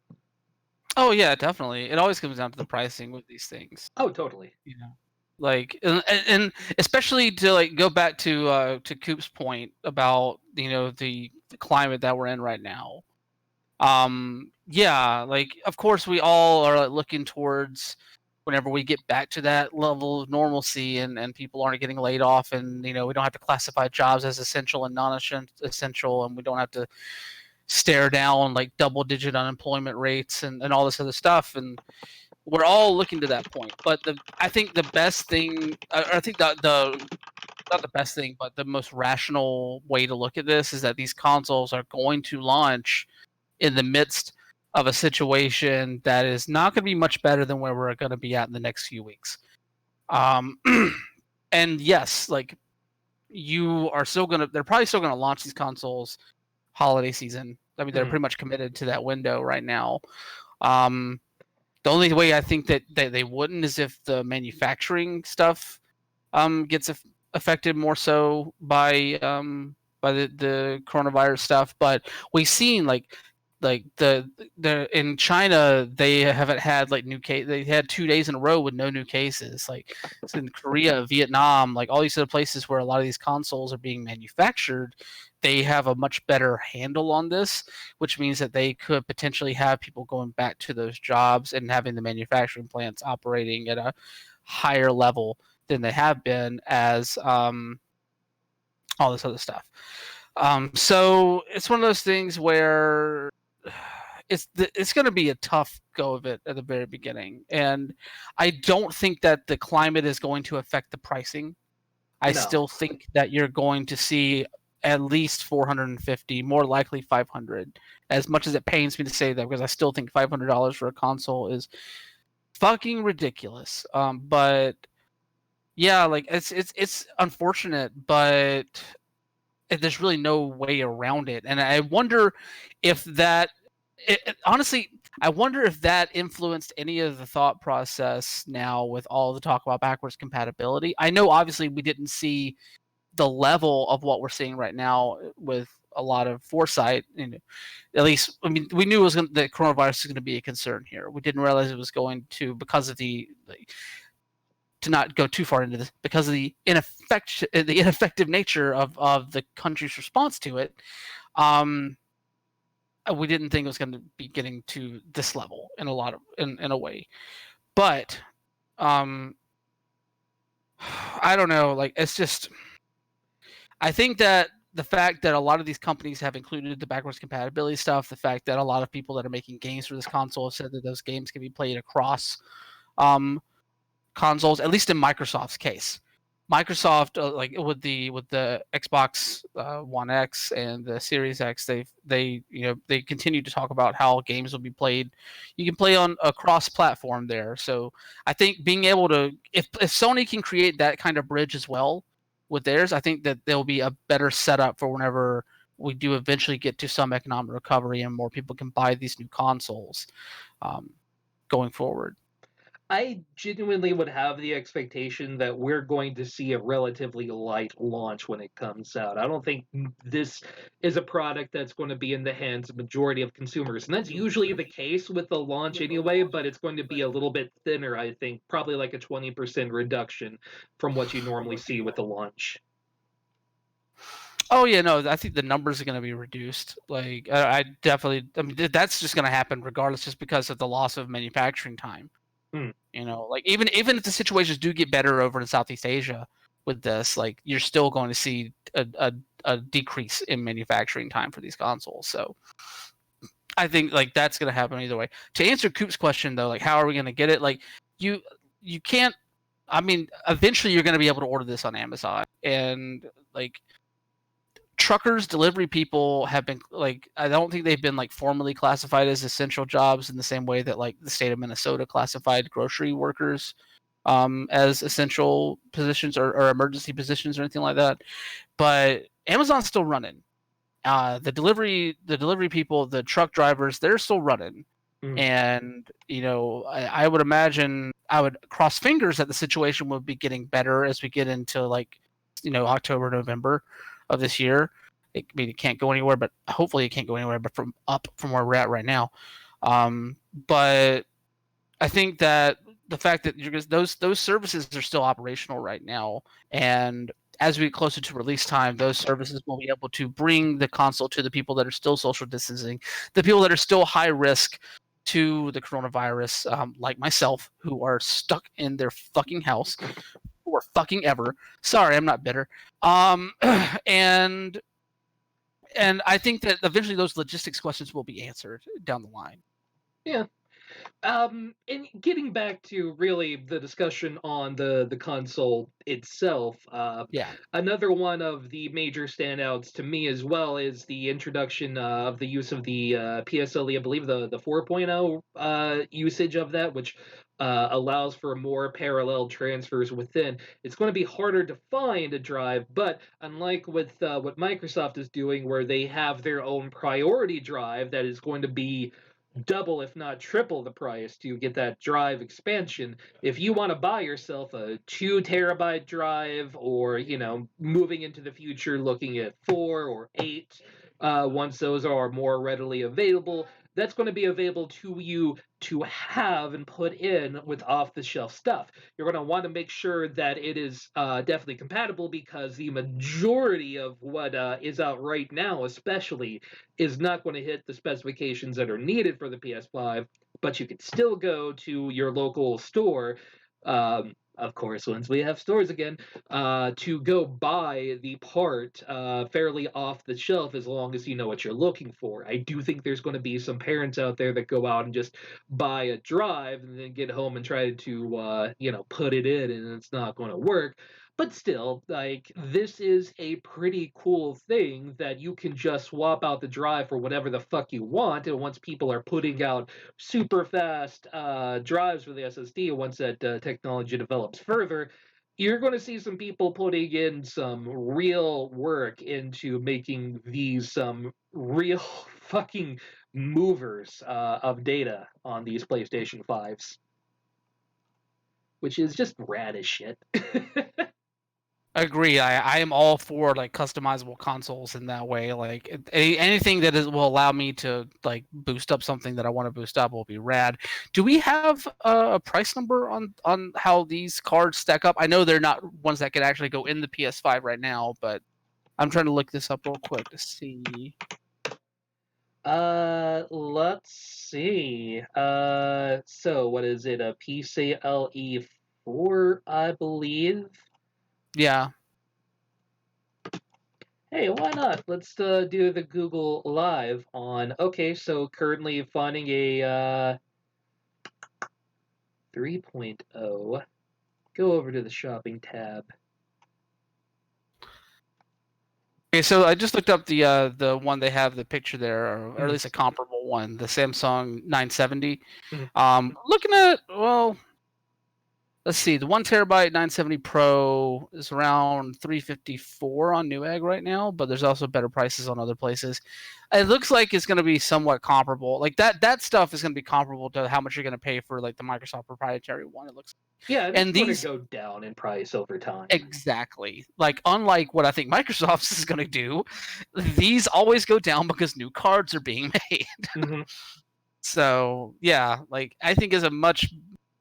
Oh yeah, definitely. It always comes down to the pricing with these things. Oh, totally. You know, like and especially to like go back to Coop's point about the climate that we're in right now. Yeah, like of course we all are like, looking towards whenever we get back to that level of normalcy and people aren't getting laid off and we don't have to classify jobs as essential and non-essential and we don't have to stare down like double digit unemployment rates and all this other stuff and we're all looking to that point. But I think the best thing, I think the not the best thing, but the most rational way to look at this is that these consoles are going to launch in the midst of a situation that is not going to be much better than where we're going to be at in the next few weeks. And yes, like they're probably still going to launch these consoles holiday season. I mean, they're Mhm. pretty much committed to that window right now. The only way I think that they wouldn't is if the manufacturing stuff gets affected more so by the coronavirus stuff. But we've seen like the in China they haven't had like new case. They had 2 days in a row with no new cases. Like it's in Korea, Vietnam, like all these other places where a lot of these consoles are being manufactured, they have a much better handle on this, which means that they could potentially have people going back to those jobs and having the manufacturing plants operating at a higher level than they have been as all this other stuff. So it's one of those things where it's going to be a tough go of it at the very beginning, and I don't think that the climate is going to affect the pricing. I No. still think that you're going to see at least 450, more likely 500. As much as it pains me to say that, because I still think $500 for a console is fucking ridiculous. But yeah, like it's unfortunate, but there's really no way around it. And I wonder if honestly, I wonder if that influenced any of the thought process now with all the talk about backwards compatibility. I know obviously we didn't see the level of what we're seeing right now with a lot of foresight. At least, I mean, we knew that coronavirus was going to be a concern here. We didn't realize it was going to, because of to not go too far into this, because of the ineffective nature of the country's response to it. We didn't think it was going to be getting to this level in a way, but I don't know. Like it's just, I think that the fact that a lot of these companies have included the backwards compatibility stuff, the fact that a lot of people that are making games for this console have said that those games can be played across consoles, at least in Microsoft's case. Microsoft, like with the Xbox One X and the Series X, they continue to talk about how games will be played. You can play on a cross-platform there. So I think being able to, if Sony can create that kind of bridge as well with theirs, I think that there'll be a better setup for whenever we do eventually get to some economic recovery and more people can buy these new consoles going forward. I genuinely would have the expectation that we're going to see a relatively light launch when it comes out. I don't think this is a product that's going to be in the hands of majority of consumers. And that's usually the case with the launch anyway, but it's going to be a little bit thinner, I think, probably like a 20% reduction from what you normally see with the launch. Oh yeah, no, I think the numbers are going to be reduced. Like I definitely, I mean, that's just going to happen regardless, just because of the loss of manufacturing time. Hmm. Like even if the situations do get better over in Southeast Asia with this, like you're still going to see a decrease in manufacturing time for these consoles. So I think like that's going to happen either way. To answer Coop's question though, like how are we going to get it? Like you can't. I mean, eventually you're going to be able to order this on Amazon, and like truckers, delivery people have been like, I don't think they've been like formally classified as essential jobs in the same way that like the state of Minnesota classified grocery workers as essential positions or emergency positions or anything like that. But Amazon's still running. The delivery people, the truck drivers, they're still running. Mm. And I would imagine, I would cross fingers that the situation would be getting better as we get into like October, November of this year. It can't go anywhere, but hopefully it can't go anywhere but from where we're at right now. But I think that the fact that those services are still operational right now, and as we get closer to release time, those services will be able to bring the console to the people that are still social distancing, the people that are still high risk to the coronavirus, like myself, who are stuck in their fucking house for fucking ever. Sorry, I'm not bitter. And I think that eventually those logistics questions will be answered down the line. Yeah. And getting back to really the discussion on the console itself, Yeah. another one of the major standouts to me as well is the introduction of the use of the PSLE, I believe the 4.0 usage of that, which allows for more parallel transfers within. It's going to be harder to find a drive, but unlike with what Microsoft is doing, where they have their own priority drive that is going to be double if not triple the price to get that drive expansion. If you want to buy yourself a 2 terabyte drive, or moving into the future looking at 4 or 8, once those are more readily available, that's going to be available to you to have and put in with off the shelf stuff. You're going to want to make sure that it is definitely compatible, because the majority of what is out right now especially is not going to hit the specifications that are needed for the PS5, but you could still go to your local store, of course, once we have stores again, to go buy the part fairly off the shelf, as long as you know what you're looking for. I do think there's going to be some parents out there that go out and just buy a drive and then get home and try to, put it in, and it's not going to work. But still, like, this is a pretty cool thing that you can just swap out the drive for whatever the fuck you want. And once people are putting out super fast drives for the SSD, once that technology develops further, you're going to see some people putting in some real work into making these some real fucking movers of data on these PlayStation 5s, which is just rad as shit. Agree. I am all for like customizable consoles in that way. Like anything that will allow me to like boost up something that I want to boost up will be rad. Do we have a price number on how these cards stack up? I know they're not ones that can actually go in the PS5 right now, but I'm trying to look this up real quick to see. Let's see. So what is it? A PCLE 4, I believe. Yeah. Hey, why not? Let's do the Google Live on. Okay, so currently finding a 3.0. Go over to the shopping tab. Okay, so I just looked up the one they have the picture there, or at least a comparable one, the Samsung 970. Looking at, well, let's see, the 1 terabyte 970 Pro is around 354 on Newegg right now, but there's also better prices on other places. It looks like it's going to be somewhat comparable. Like that stuff is going to be comparable to how much you're going to pay for like the Microsoft proprietary one. It looks. Yeah, and it's And going to these go down in price over time. exactly, like unlike what I think Microsoft is going to do, these always go down because new cards are being made. Mm-hmm. So yeah, like I think is a much.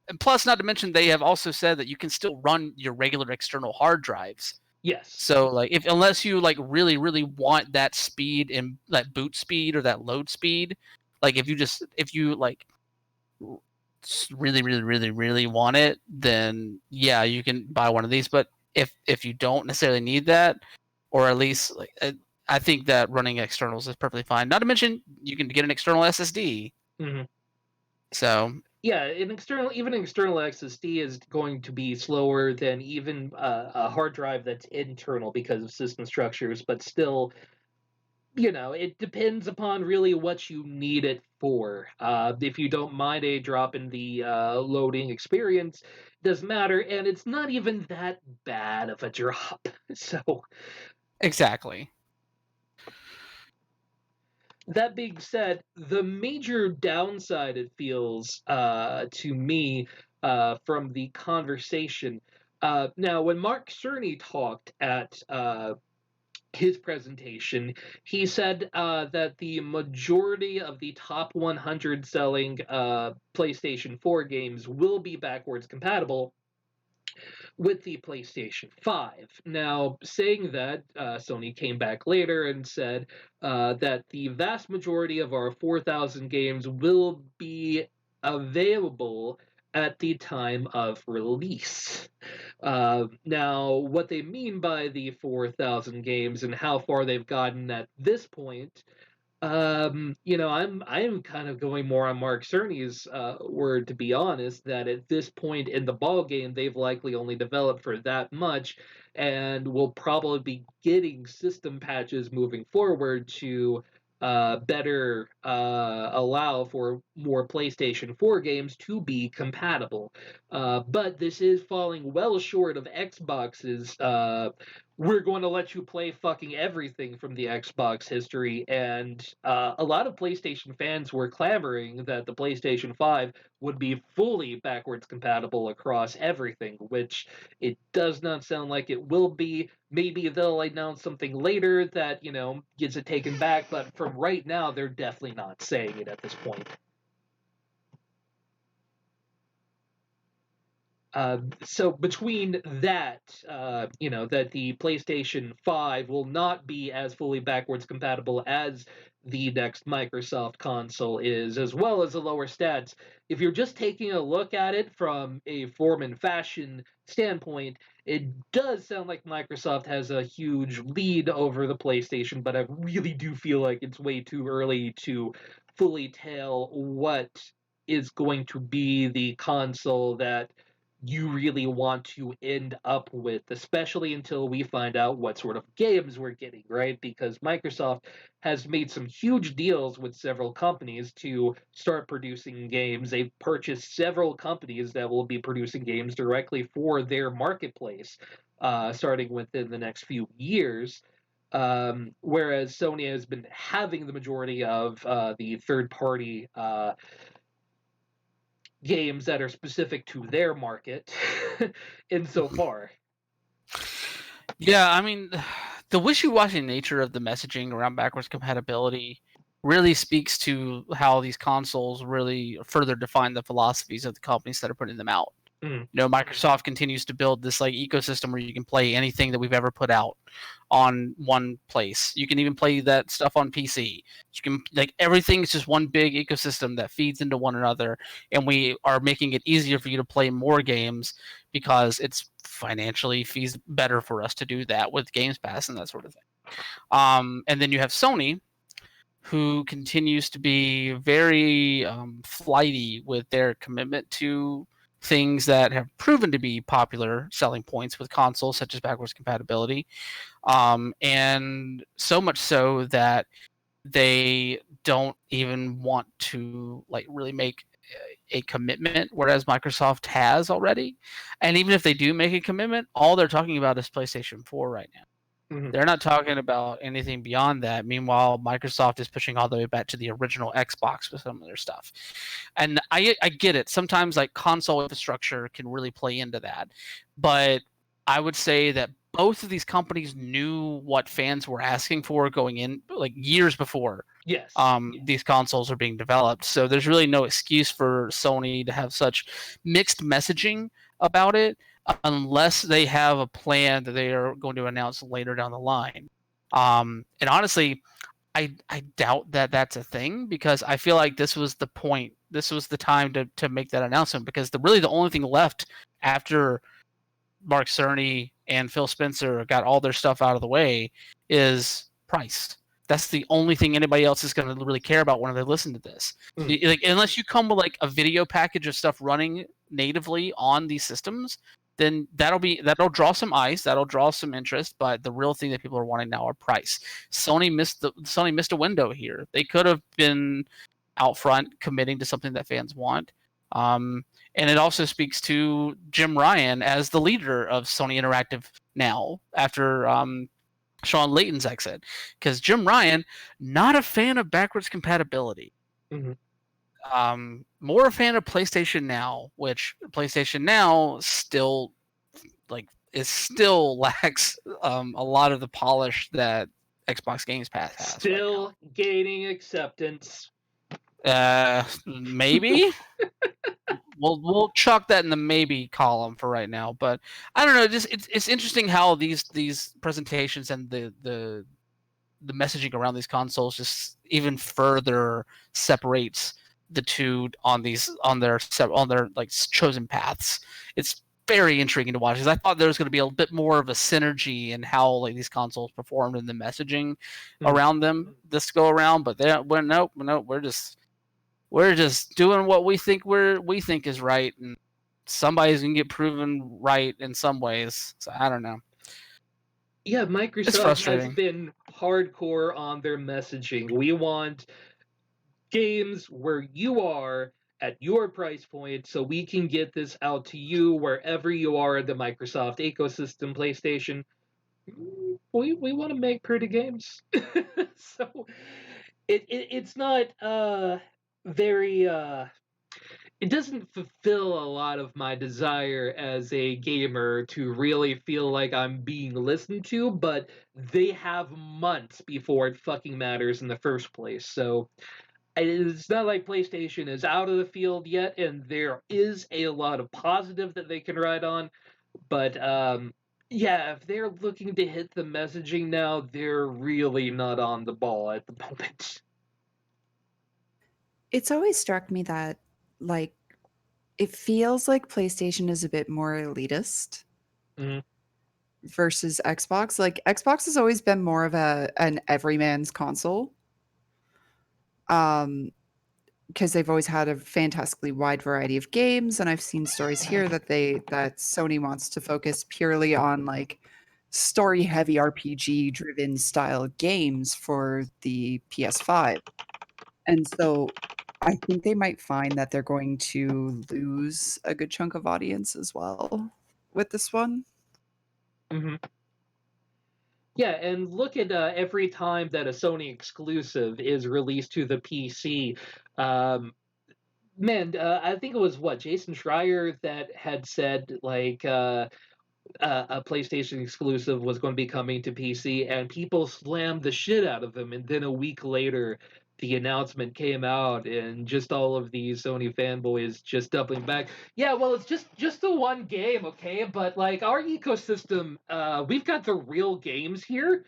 And plus, not to mention, they have also said that you can still run your regular external hard drives. Yes. So, like, unless you like really want that speed and that boot speed or that load speed, like if you like really want it, then yeah, you can buy one of these. But if you don't necessarily need that, or at least like I think that running externals is perfectly fine. Not to mention, you can get an external SSD. Mm-hmm. So yeah, even an external SSD is going to be slower than even a hard drive that's internal because of system structures, but still, it depends upon really what you need it for. If you don't mind a drop in the loading experience, it doesn't matter, and it's not even that bad of a drop. So exactly. that being said, the major downside it feels to me from the conversation. Now, when Mark Cerny talked at his presentation, he said that the majority of the top 100 selling PlayStation 4 games will be backwards compatible with the PlayStation 5. Now, saying that, Sony came back later and said that the vast majority of our 4,000 games will be available at the time of release. Now, what they mean by the 4,000 games and how far they've gotten at this point, I'm kind of going more on Mark Cerny's word, to be honest, that at this point in the ball game, they've likely only developed for that much, and will probably be getting system patches moving forward to better allow for more PlayStation 4 games to be compatible. But this is falling well short of Xbox's we're going to let you play fucking everything from the Xbox history. And a lot of PlayStation fans were clamoring that the PlayStation 5 would be fully backwards compatible across everything, which it does not sound like it will be. Maybe they'll announce something later that, gets it taken back, but from right now, they're definitely not saying it at this point. So between that, that the PlayStation 5 will not be as fully backwards compatible as the next Microsoft console is, as well as the lower stats, if you're just taking a look at it from a form and fashion standpoint, it does sound like Microsoft has a huge lead over the PlayStation, but I really do feel like it's way too early to fully tell what is going to be the console that you really want to end up with, especially until we find out what sort of games we're getting, right? Because Microsoft has made some huge deals with several companies to start producing games. They've purchased several companies that will be producing games directly for their marketplace, starting within the next few years. Whereas Sony has been having the majority of the third-party games that are specific to their market insofar. Yeah, I mean, the wishy-washy nature of the messaging around backwards compatibility really speaks to how these consoles really further define the philosophies of the companies that are putting them out. Microsoft continues to build this ecosystem where you can play anything that we've ever put out on one place. You can even play that stuff on PC. You can everything is just one big ecosystem that feeds into one another, and we are making it easier for you to play more games because it's financially better for us to do that with Games Pass and that sort of thing. And then you have Sony, who continues to be very flighty with their commitment to things that have proven to be popular selling points with consoles, such as backwards compatibility, and so much so that they don't even want to really make a commitment, whereas Microsoft has already. And even if they do make a commitment, all they're talking about is PlayStation 4 right now. They're not talking about anything beyond that. Meanwhile, Microsoft is pushing all the way back to the original Xbox with some of their stuff. And I get it. Sometimes console infrastructure can really play into that. But I would say that both of these companies knew what fans were asking for going in years before these consoles are being developed. So there's really no excuse for Sony to have such mixed messaging about it, unless they have a plan that they are going to announce later down the line. And honestly, I doubt that that's a thing, because I feel like this was the point. This was the time to make that announcement, because the only thing left after Mark Cerny and Phil Spencer got all their stuff out of the way is price. That's the only thing anybody else is going to really care about when they listen to this. Unless you come with a video package of stuff running natively on these systems, then that'll draw some eyes, that'll draw some interest. But the real thing that people are wanting now are price. Sony missed a window here. They could have been out front committing to something that fans want. And it also speaks to Jim Ryan as the leader of Sony Interactive now, after Sean Layton's exit, because Jim Ryan, not a fan of backwards compatibility. More a fan of PlayStation Now, which PlayStation Now still is still lacks a lot of the polish that Xbox Games Pass has Still gaining acceptance. right now. Maybe. We'll chuck that in the maybe column for right now, but I don't know. Just it's interesting how these presentations and the messaging around these consoles just even further separates the two on their like chosen paths. It's very intriguing to watch because I thought there was going to be a bit more of a synergy in how like these consoles performed in the messaging around them this go around, but nope, we're just doing what we think is right, and somebody's gonna get proven right in some ways. So I don't know. Yeah, It's Microsoft has frustrating. been hardcore on their messaging. We want games where you are at your price point so we can get this out to you wherever you are in the Microsoft ecosystem, PlayStation. We want to make pretty games. So it's not very it doesn't fulfill a lot of my desire as a gamer to really feel like I'm being listened to, but they have months before it fucking matters in the first place. So it's not like PlayStation is out of the field yet, and there is a lot of positive that they can ride on. But yeah, if they're looking to hit the messaging now, they're really not on the ball at the moment. It's always struck me that, like, it feels like PlayStation is a bit more elitist Mhm. versus Xbox. Like, Xbox has always been more of an everyman's console. Because they've always had a fantastically wide variety of games, and I've seen stories here that Sony wants to focus purely on like story-heavy RPG-driven style games for the PS5. And so I think they might find that they're going to lose a good chunk of audience as well with this one. Mhm. Yeah, and look at every time that a Sony exclusive is released to the PC. Um, man, I think it was what Jason Schreier that had said like a PlayStation exclusive was going to be coming to PC, and people slammed the shit out of him. And then a week later, the announcement came out, and just all of these Sony fanboys just doubling back. Yeah, well, it's just the one game, okay? But like our ecosystem, we've got the real games here.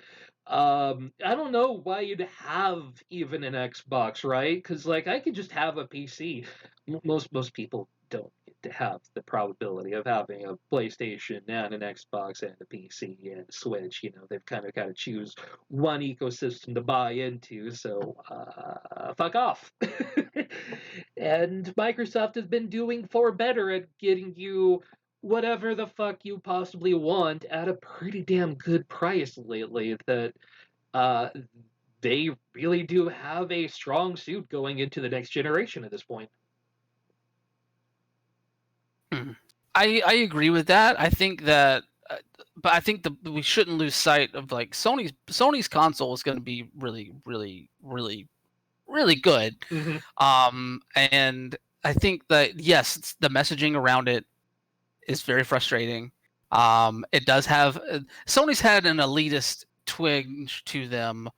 I don't know why you'd have even an Xbox, right? Because like I could just have a PC. Most people don't get to have the probability of having a PlayStation and an Xbox and a PC and a Switch. You know, they've kind of got to choose one ecosystem to buy into. So fuck off. And Microsoft has been doing far better at getting you whatever the fuck you possibly want at a pretty damn good price lately. That uh, they really do have a strong suit going into the next generation at this point. Hmm. I agree with that. I think that, but I think we shouldn't lose sight of like Sony's console is going to be really, really, really, really good. Mm-hmm. And I think that yes, the messaging around it is very frustrating. It does have Sony's had an elitist twinge to them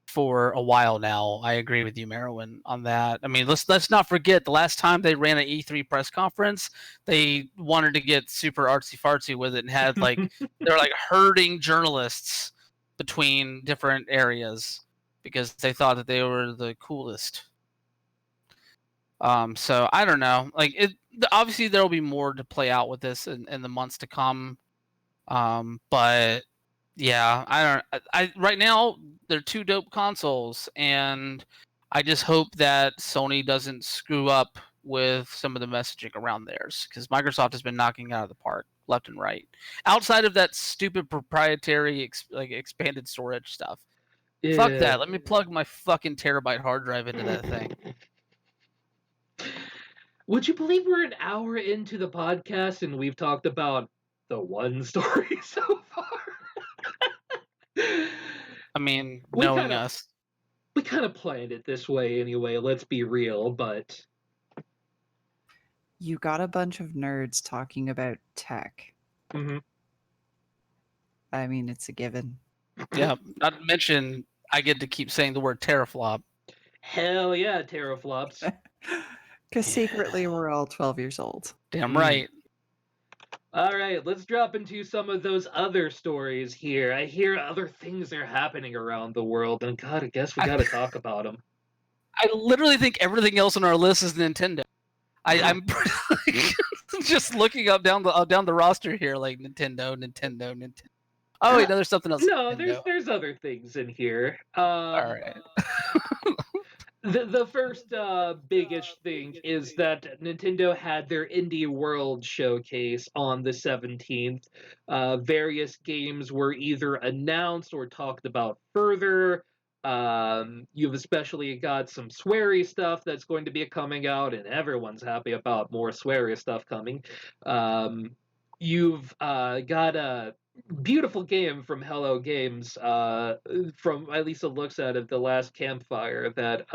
for a while now. I agree with you, Merwin, on that. I mean, let's not forget the last time they ran an E3 press conference, they wanted to get super artsy fartsy with it and had like they're like herding journalists between different areas because they thought that they were the coolest. So I don't know. Like it obviously there will be more to play out with this in the months to come. But yeah, I don't. I right now they're two dope consoles, and I just hope that Sony doesn't screw up with some of the messaging around theirs because Microsoft has been knocking it out of the park left and right. Outside of that stupid proprietary like expanded storage stuff, fuck Yeah. that. Let me plug my fucking terabyte hard drive into that thing. Would you believe we're an hour into the podcast and we've talked about the one story so far? I mean, we knowing kind of us. we kind of planned it this way anyway. Let's be real, but You got a bunch of nerds talking about tech. mhm. I mean, it's a given. Yeah, not to mention I get to keep saying the word teraflop. Hell yeah, teraflops. Because secretly we're all 12 years old. Damn right. All right, let's drop into some of those other stories here. I hear other things are happening around the world, and God, I guess we got to talk about them. I literally think everything else on our list is Nintendo. I'm just looking up down the roster here, like Nintendo. Oh wait, no, there's something else. No, Nintendo. there's other things in here. All right. The first biggest thing is that Nintendo had their Indie World showcase on the 17th. Various games were either announced or talked about further. You've especially got some sweary stuff that's going to be coming out, and everyone's happy about more sweary stuff coming. You've got a beautiful game from Hello Games, from at least it looks at it, the last campfire that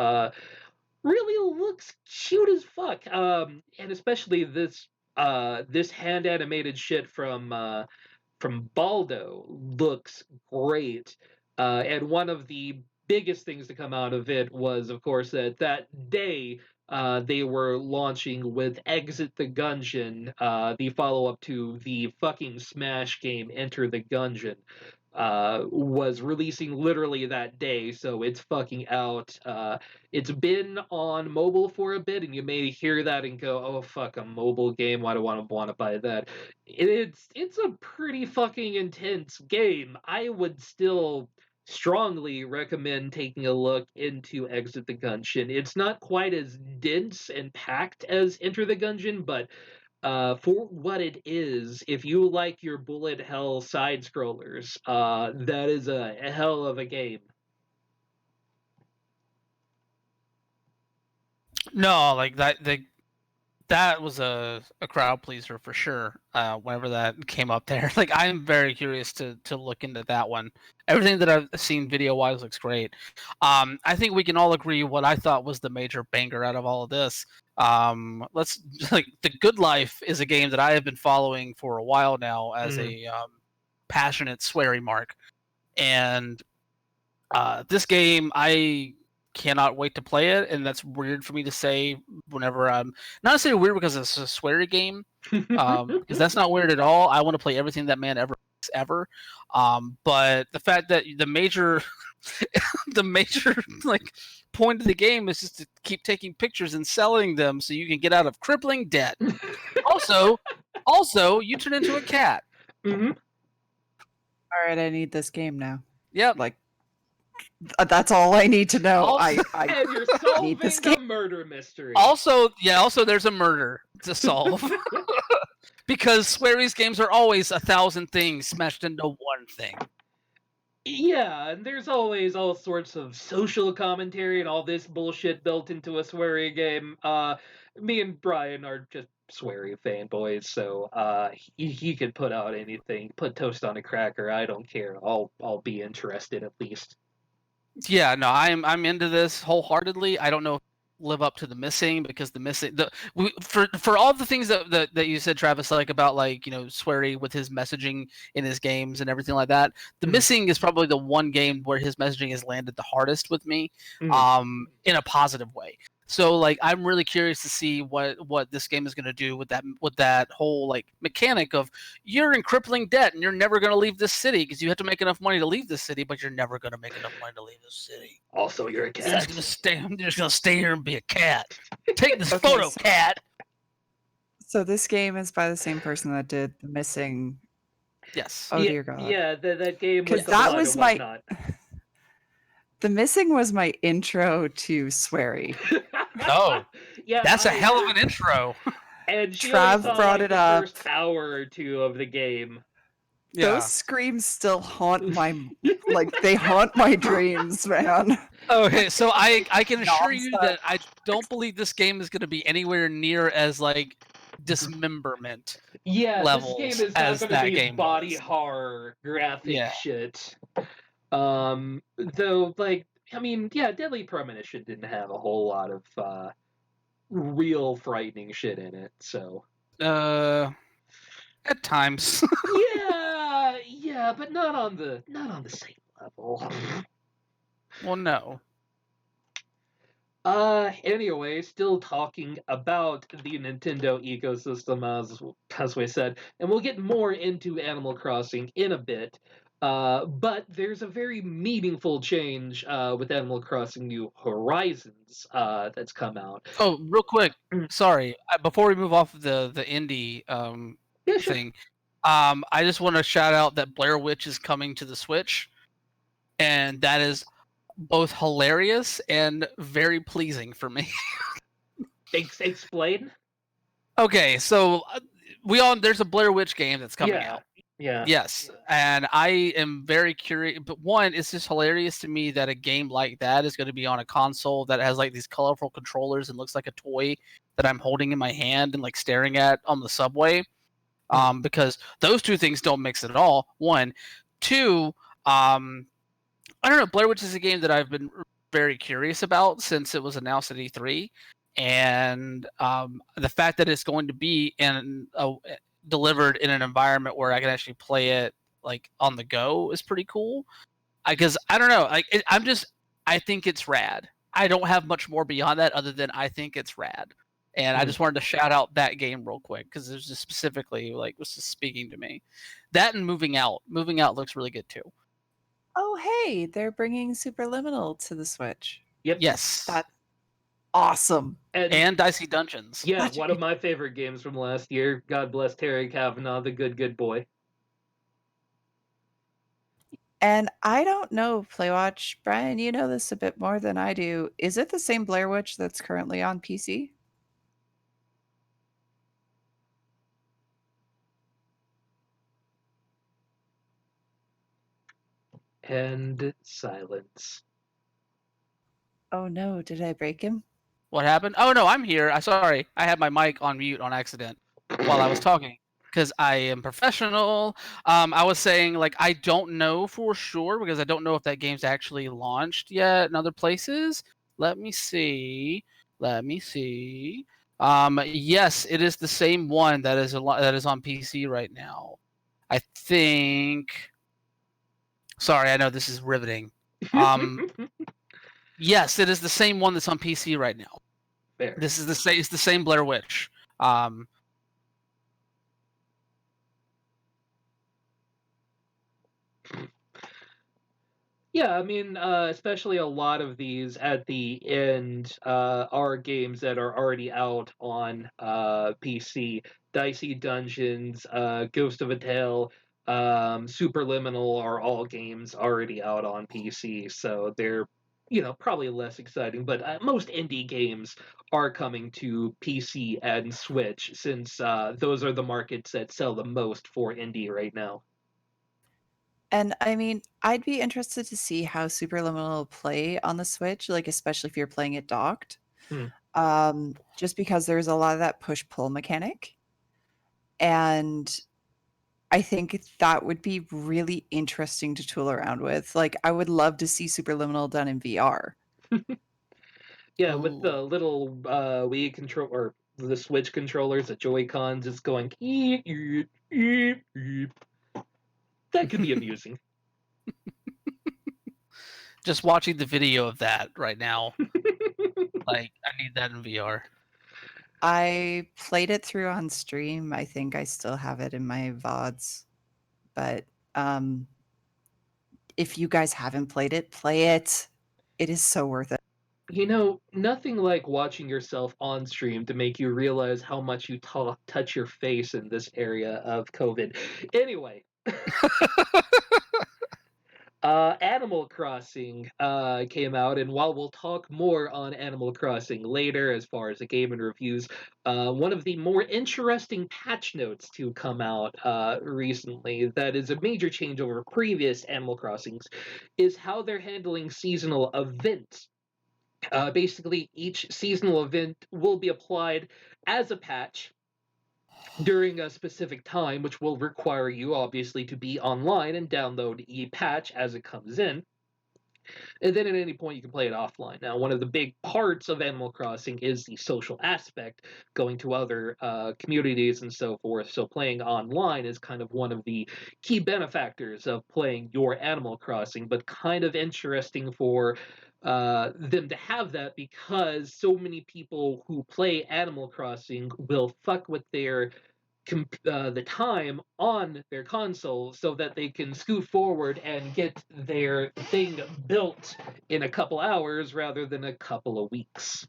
really looks cute as fuck. And especially this hand animated shit from Baldo looks great. And one of the biggest things to come out of it was, of course, that day they were launching with Exit the Gungeon, the follow up to the fucking Smash game Enter the Gungeon. Was releasing literally that day, so it's fucking out. It's been on mobile for a bit, and you may hear that and go, "Oh fuck, a mobile game? Why do I want to buy that?" It's a pretty fucking intense game. I would still strongly recommend taking a look into Exit the Gungeon. It's not quite as dense and packed as Enter the Gungeon, but for what it is, if you like your bullet hell side scrollers, that is a hell of a game. No, like that was a crowd pleaser for sure. Whenever that came up there, like I'm very curious to look into that one. Everything that I've seen video wise looks great. I think we can all agree what I thought was the major banger out of all of this. Let's like The Good Life is a game that I have been following for a while now as a passionate sweary mark, and this game I cannot wait to play it, and that's weird for me to say whenever I'm not necessarily weird because it's a sweary game, because that's not weird at all. I want to play everything that man ever. But the fact that the major the major like point of the game is just to keep taking pictures and selling them so you can get out of crippling debt. also you turn into a cat. Mm-hmm. All right, I need this game now. Yep. Like, that's all I need to know. Also, I and you're need this solving a game. murder mystery. Also there's a murder to solve. Because Swery's games are always 1,000 things smashed into one thing. Yeah, and there's always all sorts of social commentary and all this bullshit built into a sweary game. Me and Brian are just sweary fanboys, so he could put out anything, put toast on a cracker. I don't care. I'll be interested at least. Yeah, no, I'm into this wholeheartedly. I don't know if it'll live up to the missing, because for all the things that you said, Travis, like about like, you know, Swery with his messaging in his games and everything like that. The missing is probably the one game where his messaging has landed the hardest with me, in a positive way. So like I'm really curious to see what this game is going to do with that whole like mechanic of you're in crippling debt and you're never going to leave this city because you have to make enough money to leave this city, but you're never going to make enough money to leave this city. Also, you're a cat. You're just going to stay here and be a cat. Take this photo, cat. So this game is by the same person that did The Missing. Yes. Oh dear God. Yeah, that game because with the that blood was and my. whatnot. The Missing was my intro to Swery. Oh, yeah, that's a hell of an intro. And she Trav saw, brought like, it the up. first hour or two of the game. Yeah. Those screams still haunt my they haunt my dreams, man. Okay, so I can assure you that I don't believe this game is going to be anywhere near as like dismemberment. Yeah, levels this game is as not that going to be game body was. horror graphic Yeah. shit. Though, like, I mean, yeah, Deadly Premonition didn't have a whole lot of real frightening shit in it, so. At times. yeah, Yeah, but not on the same level. Well, no. Anyway, still talking about the Nintendo ecosystem as we said, and we'll get more into Animal Crossing in a bit. But there's a very meaningful change with Animal Crossing New Horizons that's come out. Oh, real quick. Mm. Sorry. Before we move off of the indie Yeah, sure. thing, I just want to shout out that Blair Witch is coming to the Switch, and that is both hilarious and very pleasing for me. Explain. Okay, so there's a Blair Witch game that's coming out. Yeah. Yes, and I am very curious. But one, it's just hilarious to me that a game like that is going to be on a console that has like these colorful controllers and looks like a toy that I'm holding in my hand and like staring at on the subway. Because those two things don't mix at all. One, two. I don't know. Blair Witch is a game that I've been very curious about since it was announced at E3, and the fact that it's going to be delivered in an environment where I can actually play it like on the go is pretty cool. Because I don't know, I think it's rad. I don't have much more beyond that other than I think it's rad. And I just wanted to shout out that game real quick because it was just specifically like was just speaking to me. That and Moving Out. Moving Out looks really good too. Oh, hey, they're bringing Superliminal to the Switch. Yep. Yes. That's awesome. And Dicey Dungeons. Yeah, one of my favorite games from last year. God bless Terry Kavanaugh, the good boy. And I don't know, Playwatch, Brian, you know this a bit more than I do. Is it the same Blair Witch that's currently on PC? And silence. Oh no, did I break him? What happened? Oh no, I'm here. Sorry, I had my mic on mute on accident while I was talking because I am professional. I was saying like I don't know for sure because I don't know if that game's actually launched yet in other places. Let me see. Yes, it is the same one that is on PC right now. I think. Sorry, I know this is riveting. Yes, it is the same one that's on PC right now. Fair. This is it's the same Blair Witch. Yeah, I mean, especially a lot of these at the end are games that are already out on PC. Dicey Dungeons, Ghost of a Tale, Superliminal are all games already out on PC, so they're probably less exciting. But most indie games are coming to PC and Switch since those are the markets that sell the most for indie right now. And I mean, I'd be interested to see how Superliminal will play on the Switch, like especially if you're playing it docked. Just because there's a lot of that push-pull mechanic. And I think that would be really interesting to tool around with. Like, I would love to see Superliminal done in VR. Yeah, with the little Wii control or the Switch controllers, the Joy Cons, it's going. Eep, eep, eep, eep. That could be amusing. Just watching the video of that right now, like I need that in VR. I played it through on stream. I think I still have it in my VODs. But if you guys haven't played it, play it. It is so worth it. Nothing like watching yourself on stream to make you realize how much you touch your face in this area of COVID. Anyway. Animal Crossing came out, and while we'll talk more on Animal Crossing later as far as the game and reviews, one of the more interesting patch notes to come out recently that is a major change over previous Animal Crossings is how they're handling seasonal events. Basically, each seasonal event will be applied as a patch during a specific time, which will require you obviously to be online and download each patch as it comes in. And then at any point you can play it offline. Now, one of the big parts of Animal Crossing is the social aspect, going to other communities and so forth. So playing online is kind of one of the key benefactors of playing your Animal Crossing, but kind of interesting for them to have that because so many people who play Animal Crossing will fuck with the time on their console so that they can scoot forward and get their thing built in a couple hours rather than a couple of weeks.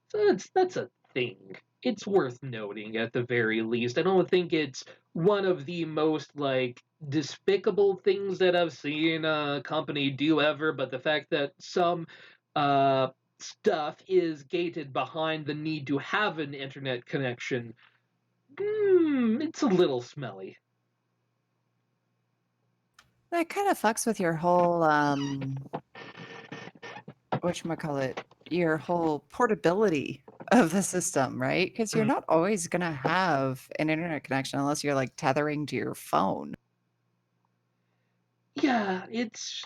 So that's a thing. It's worth noting at the very least. I don't think it's one of the most like despicable things that I've seen a company do ever, but the fact that some uh, stuff is gated behind the need to have an internet connection, it's a little smelly. That kind of fucks with your whole whatchamacallit, your whole portability of the system, right? Because you're Mhm. not always gonna have an internet connection unless you're like tethering to your phone. Yeah, it's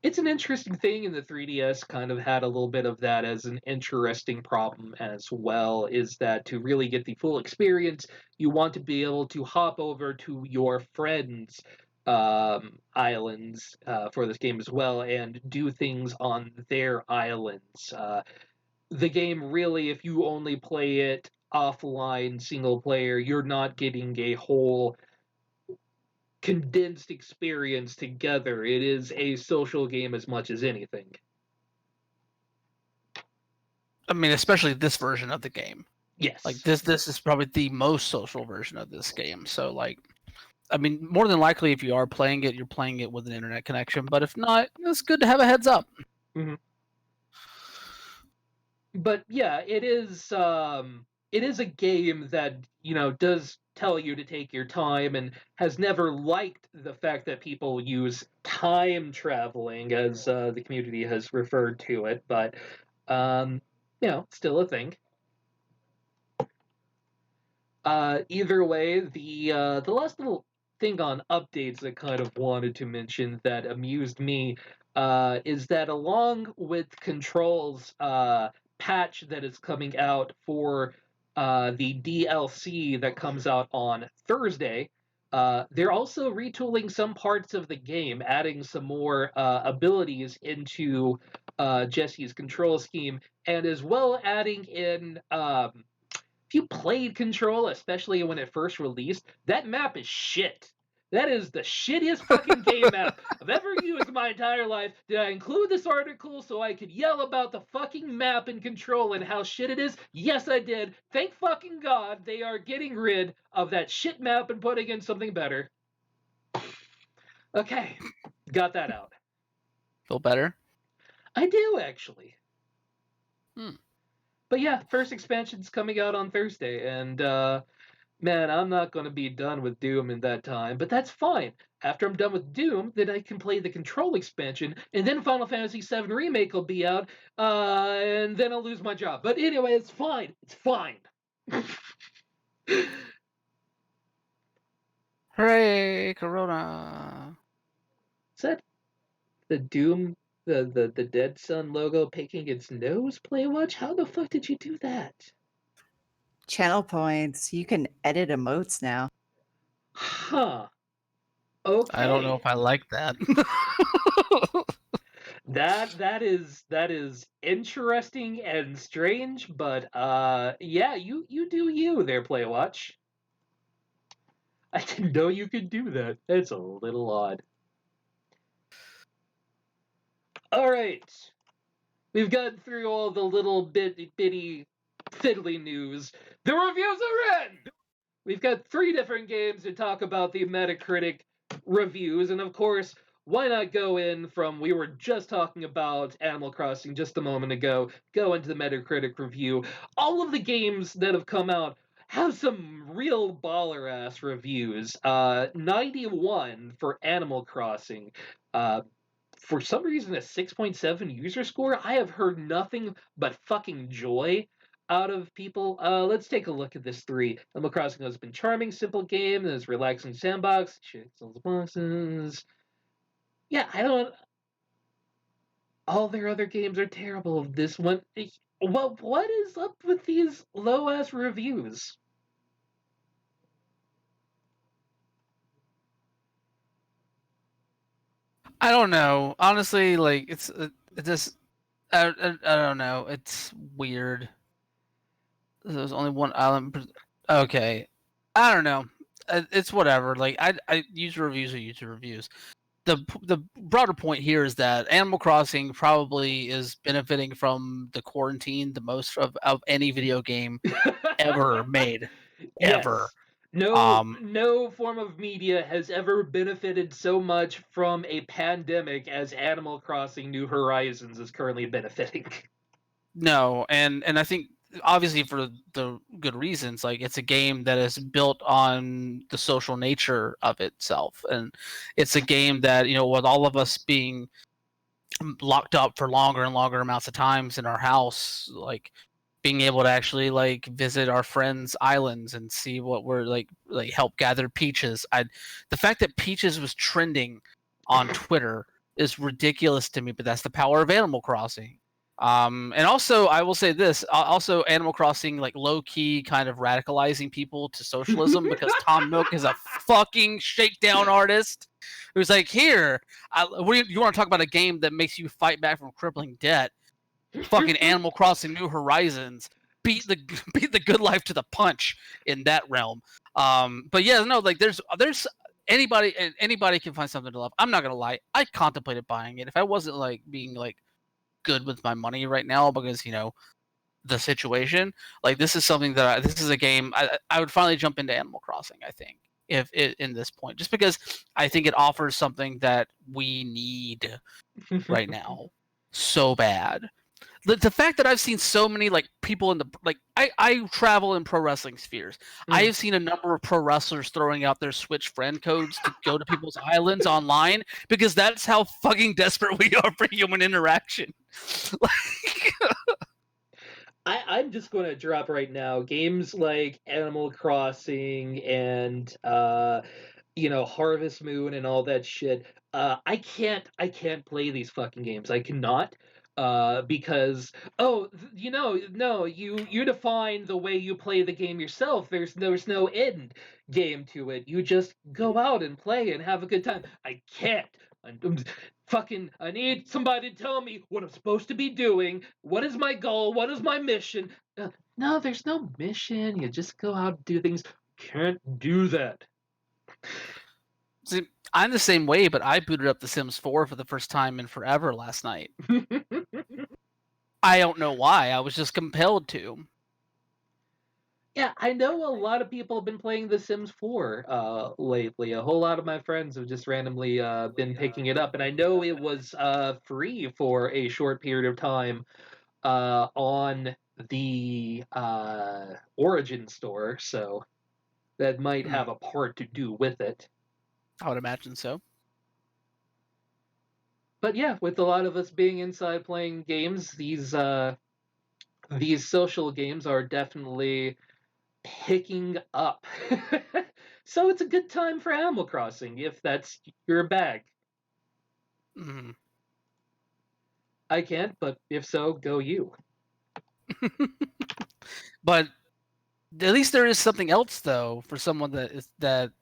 an interesting thing, and the 3DS kind of had a little bit of that as an interesting problem as well, is that to really get the full experience, you want to be able to hop over to your friends' islands for this game as well and do things on their islands. The game really, if you only play it offline single player, you're not getting a whole condensed experience together. It is a social game as much as anything. I mean, especially this version of the game. Like Yes. this is probably the most social version of this game. So like, I mean, more than likely, if you are playing it, you're playing it with an internet connection. But if not, it's good to have a heads up. Mm-hmm. But yeah, it is. It is a game that does tell you to take your time and has never liked the fact that people use time traveling as the community has referred to it. But um, still a thing. Either way, the last little thing on updates that kind of wanted to mention that amused me is that along with Control's patch that is coming out for the DLC that comes out on Thursday, they're also retooling some parts of the game, adding some more abilities into Jesse's control scheme, and as well adding in. If you played Control, especially when it first released, that map is shit. That is the shittiest fucking game map I've ever used in my entire life. Did I include this article so I could yell about the fucking map in Control and how shit it is? Yes, I did. Thank fucking God they are getting rid of that shit map and putting in something better. Okay, got that out. Feel better? I do, actually. Hmm. But yeah, first expansion's coming out on Thursday, and man, I'm not going to be done with Doom in that time, but that's fine. After I'm done with Doom, then I can play the Control expansion, and then Final Fantasy VII Remake will be out, and then I'll lose my job. But anyway, it's fine. It's fine. Hooray, Corona! Is that the Doom, the Dead Sun logo picking its nose, Playwatch? How the fuck did you do that? Channel points. You can edit emotes now. Huh. I don't know Okay. if I like that. That is interesting and strange, but yeah, you do you there, Playwatch. I didn't know you could do that. It's a little odd. All right, we've gotten through all the little bitty fiddly news. The reviews are in. We've got 3 different games to talk about the Metacritic reviews, and of course, why not go in from we were just talking about Animal Crossing just a moment ago, go into the Metacritic review. All of the games that have come out have some real baller ass reviews. 91 for Animal Crossing. For some reason, a 6.7 user score. I have heard nothing but fucking joy out of people. Let's take a look at this 3. Animal Crossing has been charming, simple game, and is relaxing sandbox. Checks all the boxes. Yeah, I don't. All their other games are terrible. This one, well, what is up with these low ass reviews? I don't know. Honestly, like it just I don't know. It's weird. There's only one island. Okay, I don't know. It's whatever. Like I user reviews are user reviews. The broader point here is that Animal Crossing probably is benefiting from the quarantine the most of any video game ever made. Ever. Yes. No form of media has ever benefited so much from a pandemic as Animal Crossing New Horizons is currently benefiting. No, and I think obviously for the good reasons. Like it's a game that is built on the social nature of itself, and it's a game that with all of us being locked up for longer and longer amounts of times in our house, like being able to actually like visit our friends' islands and see what we're like help gather peaches. The fact that peaches was trending on Twitter is ridiculous to me, but that's the power of Animal Crossing. And also I will say this, also Animal Crossing like low key kind of radicalizing people to socialism because Tom Nook is a fucking shakedown artist who's like, here, you want to talk about a game that makes you fight back from crippling debt? Fucking Animal Crossing New Horizons beat the good life to the punch in that realm. But yeah, no, like there's anybody can find something to love. I'm not gonna lie, I contemplated buying it if I wasn't like being like good with my money right now because the situation. Like this is something that this is a game I would finally jump into Animal Crossing. I think if it in this point, just because I think it offers something that we need right now so bad. The fact that I've seen so many like people in the like I travel in pro wrestling spheres. I have seen a number of pro wrestlers throwing out their Switch friend codes to go to people's islands online because that's how fucking desperate we are for human interaction. Like, I'm just going to drop right now games like Animal Crossing and Harvest Moon and all that shit. I can't play these fucking games. I cannot because no, you define the way you play the game yourself. There's no end game to it. You just go out and play and have a good time. I can't. I need somebody to tell me what I'm supposed to be doing. What is my goal? What is my mission? No, there's no mission. You just go out and do things. Can't do that. see, I'm the same way, but I booted up The Sims 4 for the first time in forever last night. I don't know why. I was just compelled to. Yeah, I know a lot of people have been playing The Sims 4 lately. A whole lot of my friends have just randomly been picking it up, and I know it was free for a short period of time on the Origin store, so that might have a part to do with it. I would imagine so. But yeah, with a lot of us being inside playing games, these social games are definitely picking up. So it's a good time for Animal Crossing if that's your bag. Mm. I can't, but if so, go you. But at least there is something else though for someone that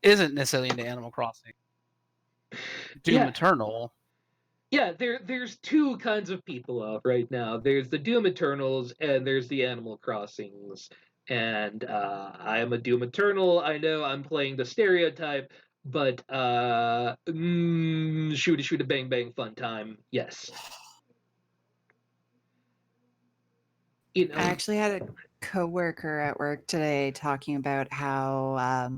isn't necessarily into Animal Crossing. Doom Yeah. Eternal. Yeah, there's two kinds of people out right now. There's the Doom Eternals and there's the Animal Crossings. And I am a Doom Eternal. I know I'm playing the stereotype, but shoot a bang bang fun time. Yes. I actually had a coworker at work today talking about how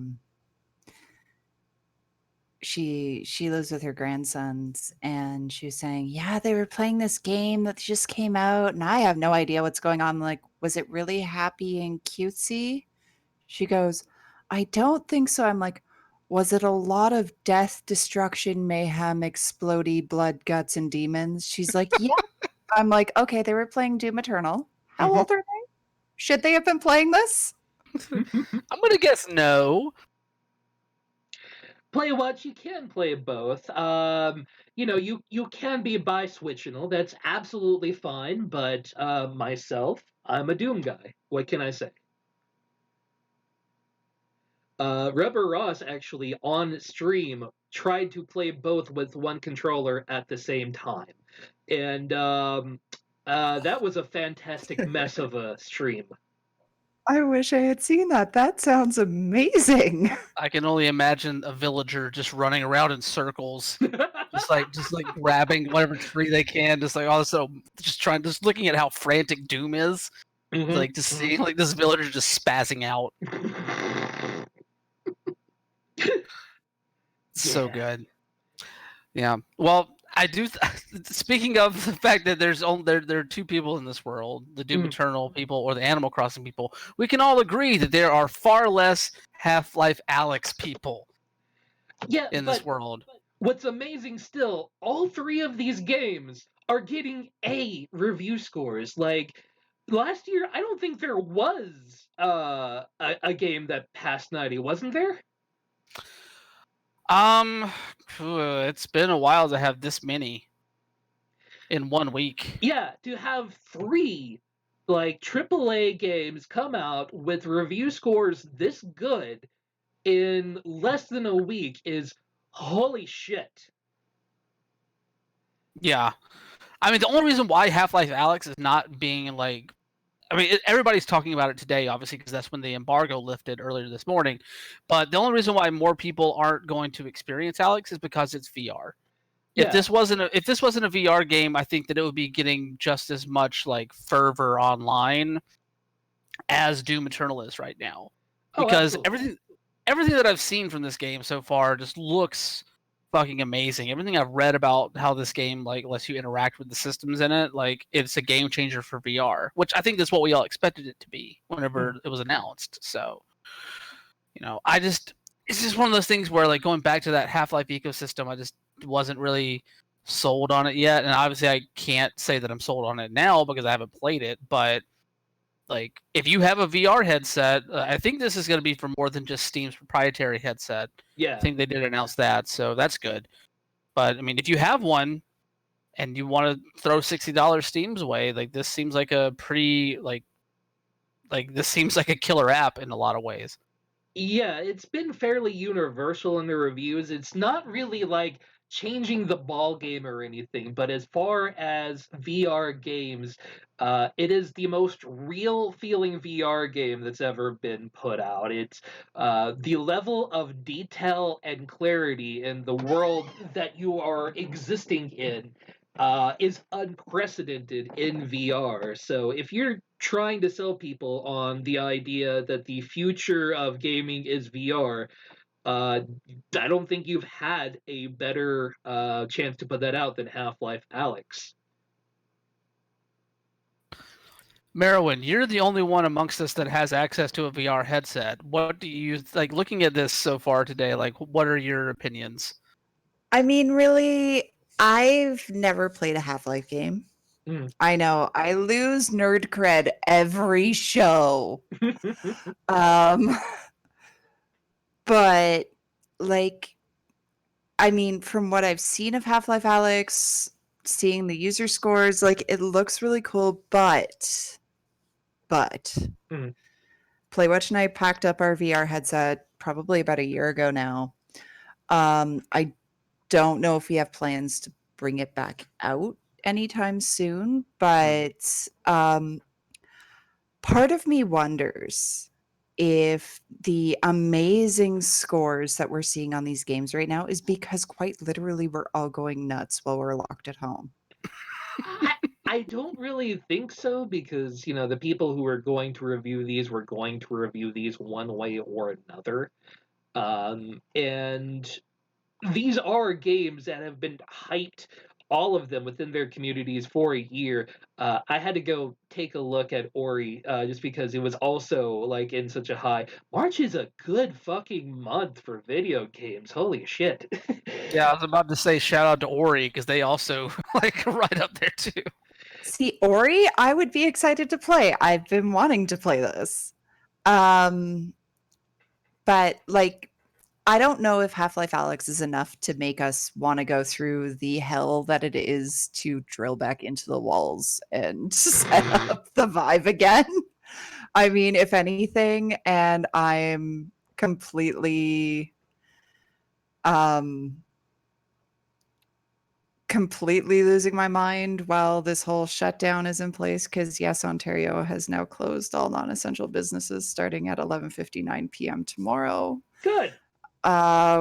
she lives with her grandsons, and she was saying, yeah, they were playing this game that just came out and I have no idea what's going on. Like, was it really happy and cutesy? She goes, I don't think so. I'm like, was it a lot of death, destruction, mayhem, explodey, blood, guts, and demons? She's like, yeah. I'm like, okay, they were playing Doom Eternal. How old are they? Should they have been playing this? I'm gonna guess no. Play what you can play both. You can be bi-switchable. That's absolutely fine. But myself, I'm a Doom guy. What can I say? Rubber Ross actually on stream tried to play both with one controller at the same time, and that was a fantastic mess of a stream. I wish I had seen that. That sounds amazing. I can only imagine a villager just running around in circles, just like grabbing whatever tree they can, just like also just looking at how frantic Doom is, like to see like this villager just spazzing out. So good. Yeah. Well, I do. Speaking of the fact that there are two people in this world, the Doom Eternal people or the Animal Crossing people, we can all agree that there are far less Half-Life Alyx people in this world. What's amazing still, all three of these games are getting A review scores. Like last year, I don't think there was a game that passed 90, wasn't there? It's been a while to have this many in 1 week. Yeah, to have three like AAA games come out with review scores this good in less than a week is holy shit. Yeah. I mean, the only reason why Half-Life Alyx is not being like, I mean, everybody's talking about it today, obviously, because that's when the embargo lifted earlier this morning. But the only reason why more people aren't going to experience Alyx is because it's VR. Yeah. If this wasn't a VR game, I think that it would be getting just as much like fervor online as Doom Eternal is right now. Because everything that I've seen from this game so far just looks fucking amazing. Everything I've read about how this game like lets you interact with the systems in it, like it's a game changer for VR, which I think that's what we all expected it to be whenever it was announced. So, it's just one of those things where like going back to that Half-Life ecosystem, I just wasn't really sold on it yet. And obviously I can't say that I'm sold on it now because I haven't played it, but like if you have a VR headset, I think this is going to be for more than just Steam's proprietary headset. Yeah. I think they did announce that, so that's good. But I mean, if you have one and you want to throw $60 Steam's away, like this seems like a pretty like this seems like a killer app in a lot of ways. Yeah, it's been fairly universal in the reviews. It's not really like changing the ball game or anything, but as far as VR games, it is the most real feeling VR game that's ever been put out. It's the level of detail and clarity in the world that you are existing in is unprecedented in VR. So if you're trying to sell people on the idea that the future of gaming is VR, I don't think you've had a better chance to put that out than Half-Life Alyx. Merwin, you're the only one amongst us that has access to a VR headset. What do you like looking at this so far today? Like, what are your opinions? I mean, really, I've never played a Half-Life game. I know I lose nerd cred every show. But like, I mean, from what I've seen of Half-Life Alyx, seeing the user scores, like it looks really cool, but Playwatch and I packed up our VR headset probably about a year ago now. I don't know if we have plans to bring it back out anytime soon, but part of me wonders if the amazing scores that we're seeing on these games right now is because quite literally we're all going nuts while we're locked at home. I don't really think so because, the people who are going to review these were going to review these one way or another. And these are games that have been hyped, all of them within their communities for a year. I had to go take a look at Ori just because it was also like in such a high. March is a good fucking month for video games. Holy shit. Yeah, I was about to say shout out to Ori because they also like right up there too. See, Ori, I would be excited to play. I've been wanting to play this. But like I don't know if Half-Life Alyx is enough to make us want to go through the hell that it is to drill back into the walls and set up the Vive again. I mean, if anything, and I'm um completely losing my mind while this whole shutdown is in place, because yes, Ontario has now closed all non-essential businesses starting at 11:59 p.m. tomorrow. Good.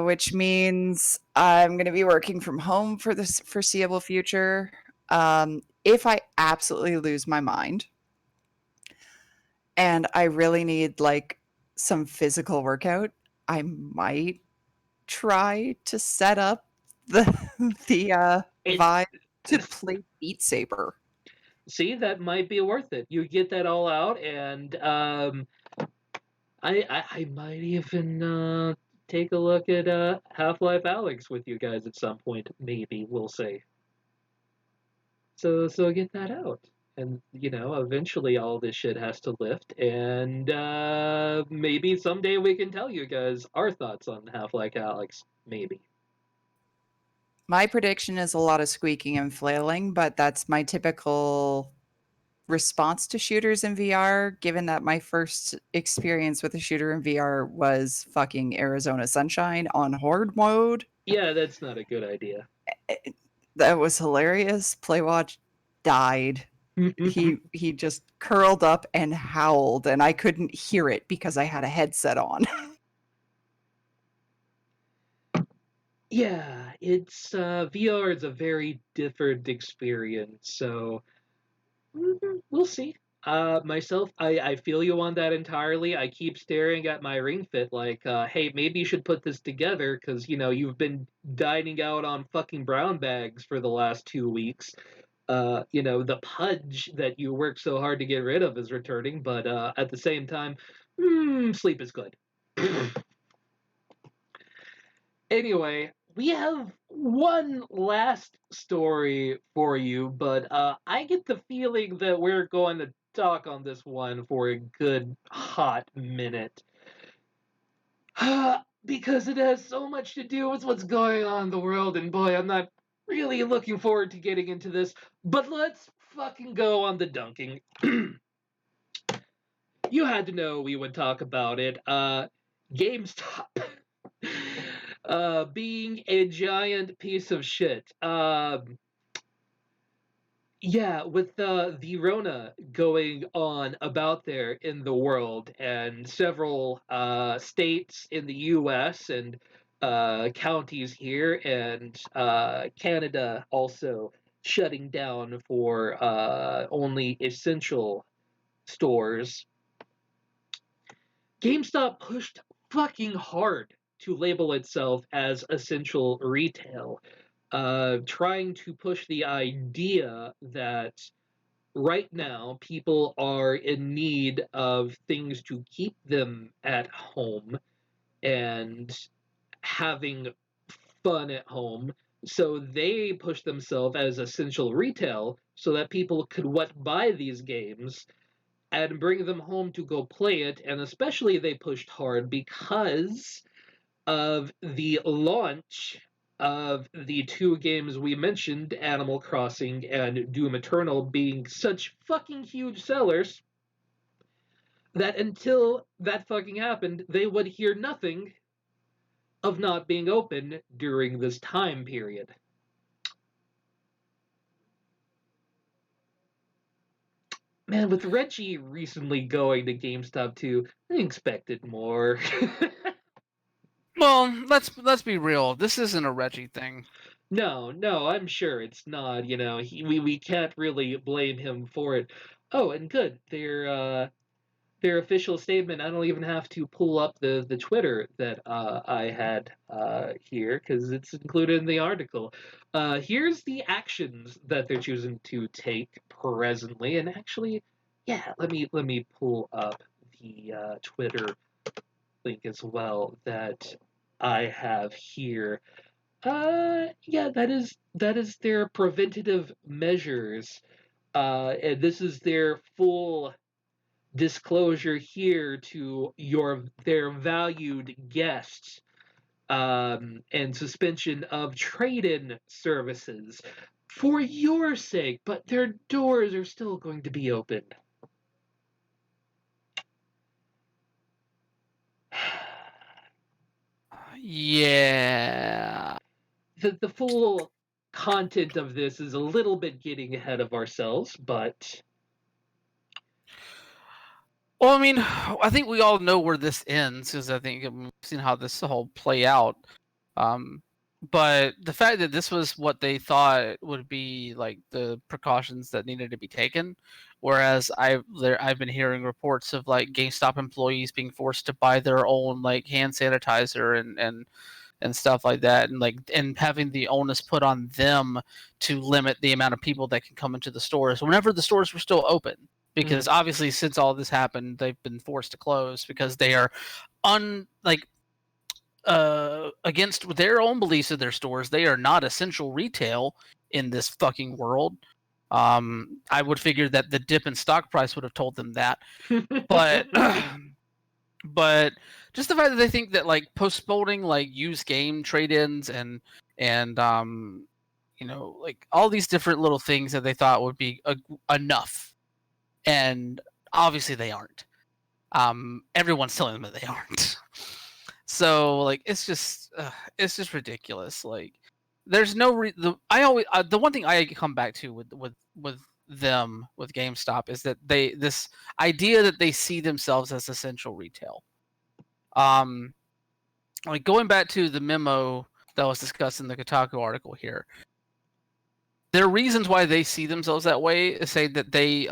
Which means I'm going to be working from home for the foreseeable future. If I absolutely lose my mind and I really need like some physical workout, I might try to set up the the It Vive to play Beat Saber. See, that might be worth it. You get that all out, and I might even take a look at Half-Life Alyx with you guys at some point. Maybe we'll see. So get that out, and eventually all this shit has to lift, and maybe someday we can tell you guys our thoughts on Half-Life Alyx. Maybe. My prediction is a lot of squeaking and flailing, but that's my typical response to shooters in VR, given that my first experience with a shooter in VR was fucking Arizona Sunshine on horde mode. Yeah, that's not a good idea. That was hilarious. Playwatch died. He just curled up and howled, and I couldn't hear it because I had a headset on. Yeah, it's VR is a very different experience, so we'll see. Myself, I feel you on that entirely. I keep staring at my Ring Fit like, hey, maybe you should put this together because you've been dining out on fucking brown bags for the last 2 weeks. The pudge that you worked so hard to get rid of is returning, but at the same time, sleep is good. Anyway, we have one last story for you, but I get the feeling that we're going to talk on this one for a good hot minute. Because it has so much to do with what's going on in the world, and boy, I'm not really looking forward to getting into this, but let's fucking go on the dunking. You had to know we would talk about it. GameStop. Being a giant piece of shit. Yeah, with the Rona going on about there in the world, and several states in the U.S. and counties here, and Canada also shutting down for only essential stores. GameStop pushed fucking hard to label itself as essential retail, trying to push the idea that right now people are in need of things to keep them at home and having fun at home. So they push themselves as essential retail so that people could buy these games and bring them home to go play it. And especially they pushed hard because of the launch of the two games we mentioned, Animal Crossing and Doom Eternal, being such fucking huge sellers that until that fucking happened, they would hear nothing of not being open during this time period. Man, with Reggie recently going to GameStop too, I expected more. Well, let's be real. This isn't a Reggie thing. No, I'm sure it's not. We can't really blame him for it. Oh, and good, their official statement. I don't even have to pull up the Twitter that I had here because it's included in the article. Here's the actions that they're choosing to take presently, and actually, yeah, let me pull up the Twitter link as well that I have here. Yeah, that is their preventative measures. And this is their full disclosure here to their valued guests. and suspension of trade-in services for your sake, but their doors are still going to be open. Yeah. The full content of this is a little bit getting ahead of ourselves, but Well, I mean, I think we all know where this ends because I think we've seen how this whole play out. But the fact that this was what they thought would be like the precautions that needed to be taken, whereas I've been hearing reports of like GameStop employees being forced to buy their own like hand sanitizer and stuff like that, and having the onus put on them to limit the amount of people that can come into the stores whenever the stores were still open. Because obviously, since all this happened, they've been forced to close because they are against their own beliefs of their stores. They are not essential retail in this fucking world. I would figure that the dip in stock price would have told them that, but but just the fact that they think that like postponing like used game trade-ins and like all these different little things that they thought would be enough, and obviously they aren't. Everyone's telling them that they aren't. So like it's just ridiculous. Like there's no the one thing I come back to with them with GameStop is that this idea that they see themselves as essential retail. Like going back to the memo that was discussed in the Kotaku article here, there are reasons why they see themselves that way. Is say that they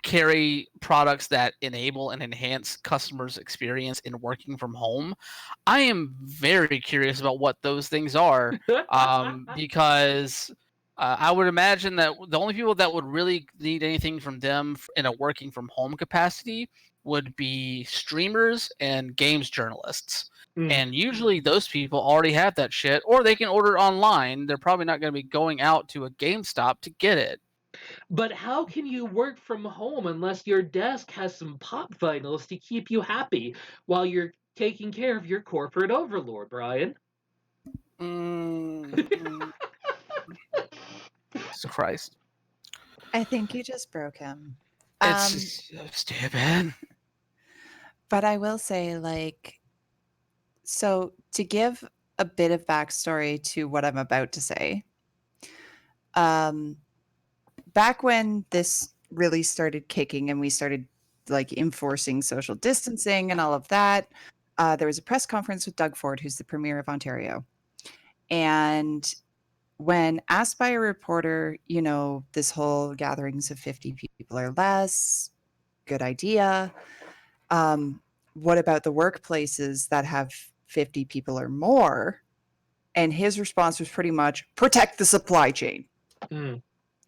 carry products that enable and enhance customers' experience in working from home. I am very curious about what those things are, because I would imagine that the only people that would really need anything from them in a working from home capacity would be streamers and games journalists. And usually those people already have that shit, or they can order online. They're probably not going to be going out to a GameStop to get it. But how can you work from home unless your desk has some pop vinyls to keep you happy while you're taking care of your corporate overlord, Brian? Jesus Christ. I think you just broke him. It's stupid. But I will say, like, so to give a bit of backstory to what I'm about to say, back when this really started kicking and we started like enforcing social distancing and all of that, there was a press conference with Doug Ford, who's the Premier of Ontario. And when asked by a reporter, this whole gatherings of 50 people or less, good idea. What about the workplaces that have 50 people or more? And his response was pretty much protect the supply chain.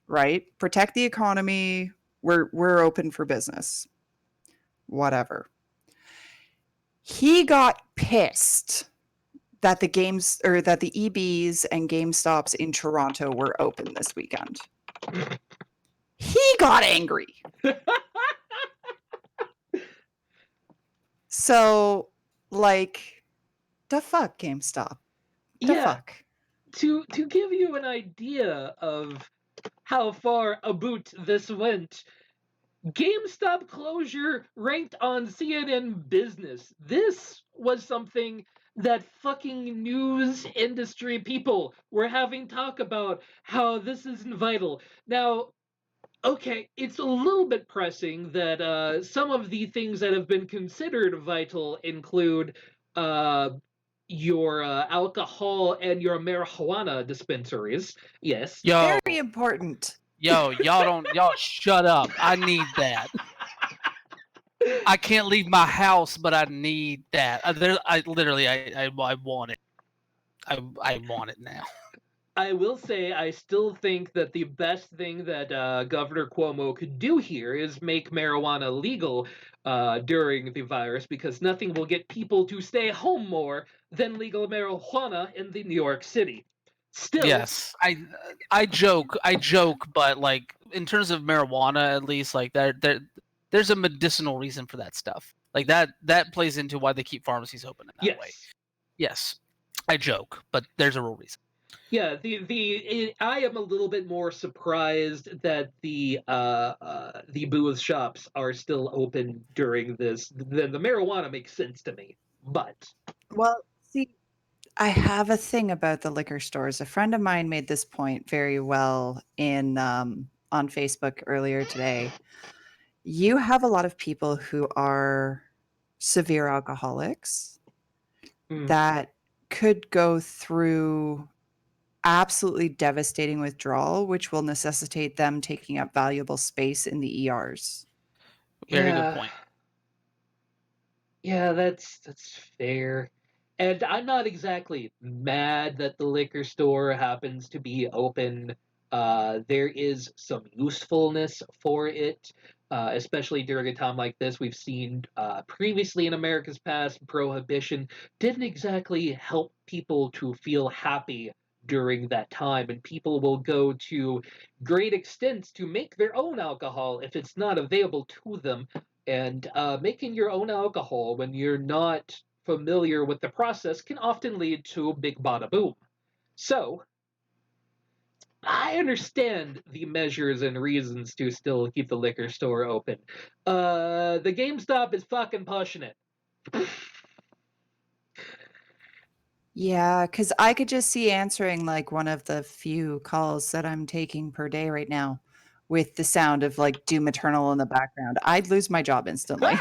Right? Protect the economy. We're open for business. Whatever. He got pissed that the EBs and GameStops in Toronto were open this weekend. He got angry. So, like, the fuck, GameStop? The fuck? To give you an idea of how far about this went, GameStop closure ranked on CNN Business. This was something that fucking news industry people were having talk about, how this isn't vital. Now, okay, it's a little bit pressing that some of the things that have been considered vital include your alcohol and your marijuana dispensaries. Yes. Very important. Y'all shut up. I need that. I can't leave my house, but I need that. I want it. I want it now. I will say, I still think that the best thing that Governor Cuomo could do here is make marijuana legal during the virus, because nothing will get people to stay home more than legal marijuana in the New York City. Still, yes, I joke, but like in terms of marijuana, at least like there's a medicinal reason for that stuff. Like that plays into why they keep pharmacies open in that way. Yes, I joke, but there's a real reason. Yeah, I am a little bit more surprised that the booth shops are still open during this. The marijuana makes sense to me, but Well, see, I have a thing about the liquor stores. A friend of mine made this point very well in on Facebook earlier today. You have a lot of people who are severe alcoholics that could go through absolutely devastating withdrawal, which will necessitate them taking up valuable space in the ERs. Very good point. Yeah, that's fair. And I'm not exactly mad that the liquor store happens to be open. There is some usefulness for it, especially during a time like this. We've seen previously in America's past, prohibition didn't exactly help people to feel happy during that time, and people will go to great extents to make their own alcohol if it's not available to them. And making your own alcohol when you're not familiar with the process can often lead to a big bada boom. So, I understand the measures and reasons to still keep the liquor store open. The GameStop is fucking pushing it. Yeah, because I could just see answering like one of the few calls that I'm taking per day right now with the sound of like Doom Eternal in the background. I'd lose my job instantly.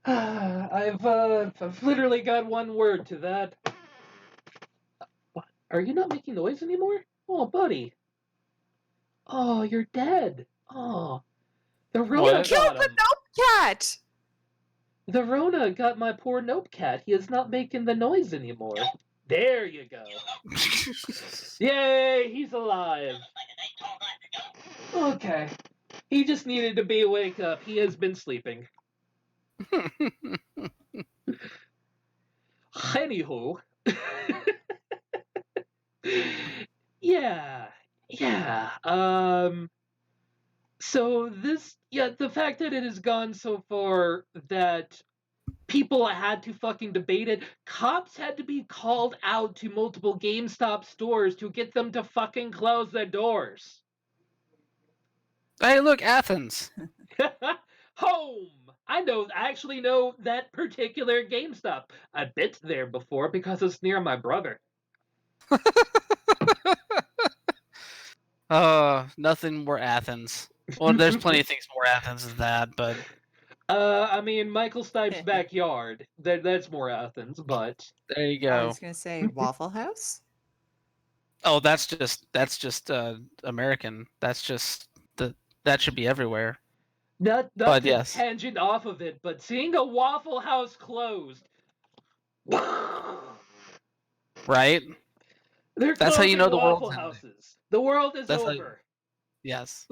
I've literally got one word to that. What? Are you not making noise anymore? Oh, buddy. Oh, you're dead. Oh, the Rona Killed got the him. nope cat! The Rona got my poor Nope Cat. He is not making the noise anymore. There you go. Yay, he's alive. Okay. He just needed to be wake up. He has been sleeping. Anywho. Yeah. Yeah. So the fact that it has gone so far that people had to fucking debate it. Cops had to be called out to multiple GameStop stores to get them to fucking close their doors. Hey, look, Athens. Home! I actually know that particular GameStop. I've been there before because it's near my brother. Nothing more Athens. Well, there's plenty of things more Athens than that, but I mean, Michael Stipe's backyard. That's more Athens, but there you I go. was going to say Waffle House. Oh, that's just American. That should be everywhere. not But to yes. tangent off of it, but seeing a Waffle House closed. Right? They're That's how you closing know the Waffle world's ending. Houses. The world is That's over. Yes.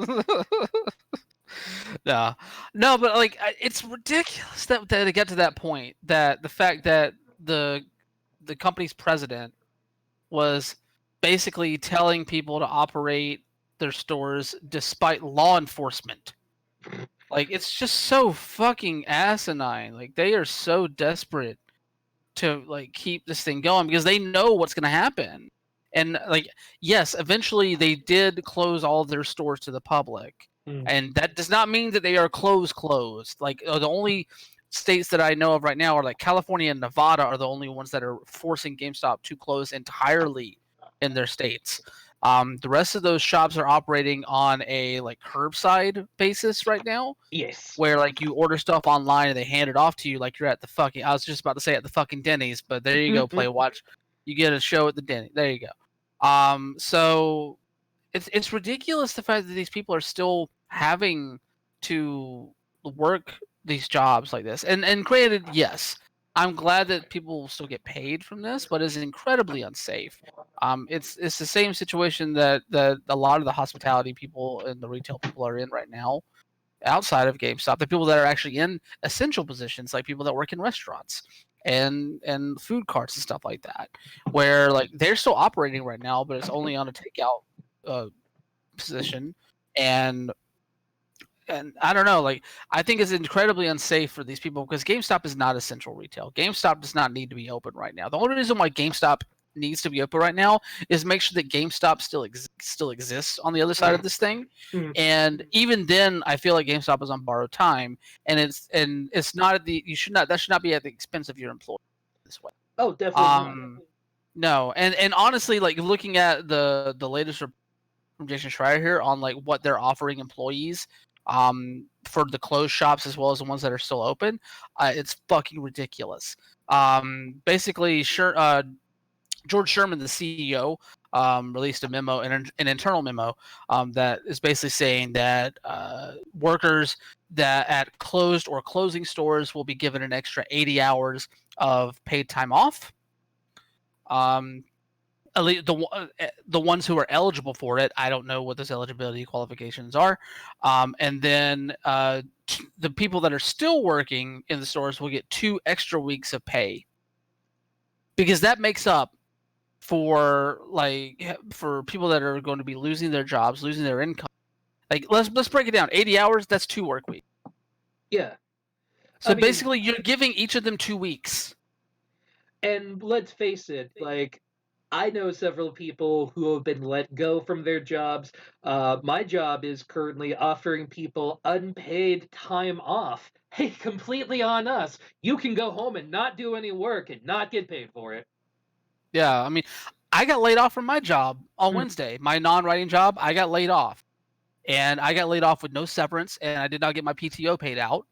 No, but like it's ridiculous that it got to that point. That the fact that the company's president was basically telling people to operate their stores despite law enforcement. Like it's just so fucking asinine. Like they are so desperate to like keep this thing going because they know what's going to happen. And like yes, eventually they did close all their stores to the public. And that does not mean that they are closed. Like the only states that I know of right now are like California and Nevada are the only ones that are forcing GameStop to close entirely in their states. The rest of those shops are operating on a like curbside basis right now. Yes. Where like you order stuff online and they hand it off to you like you're at the fucking. I was just about to say at the fucking Denny's, but there you go. Play watch. You get a show at the Denny. There you go. So it's ridiculous the fact that these people are still having to work these jobs like this. And granted, yes, I'm glad that people will still get paid from this, but it's incredibly unsafe. It's the same situation that a lot of the hospitality people and the retail people are in right now outside of GameStop. The people that are actually in essential positions, like people that work in restaurants and food carts and stuff like that, where like they're still operating right now, but it's only on a takeout position, and and I don't know, like I think it's incredibly unsafe for these people because GameStop is not essential retail. GameStop does not need to be open right now. The only reason why GameStop needs to be open right now is make sure that GameStop still exists on the other side of this thing. Mhm. And even then, I feel like GameStop is on borrowed time, and it's not at the that should not be at the expense of your employee this way. Oh, definitely not. No, and honestly, like looking at the latest report from Jason Schreier here on like what they're offering employees for the closed shops as well as the ones that are still open, it's fucking ridiculous. Basically, George Sherman, the CEO, released a memo, an internal memo, that is basically saying that workers that at closed or closing stores will be given an extra 80 hours of paid time off. At least the ones who are eligible for it, I don't know what those eligibility qualifications are. And then the people that are still working in the stores will get 2 extra weeks of pay, because that makes up for people that are going to be losing their jobs, losing their income. Like let's break it down. 80 hours, that's 2 work weeks. Yeah. So I mean, basically, you're giving each of them 2 weeks. and let's face it, like, I know several people who have been let go from their jobs. My job is currently offering people unpaid time off. Hey, completely on us. You can go home and not do any work and not get paid for it. Yeah, I mean, I got laid off from my job on Mm. Wednesday. My non-writing job, I got laid off. And I got laid off with no severance, and I did not get my PTO paid out.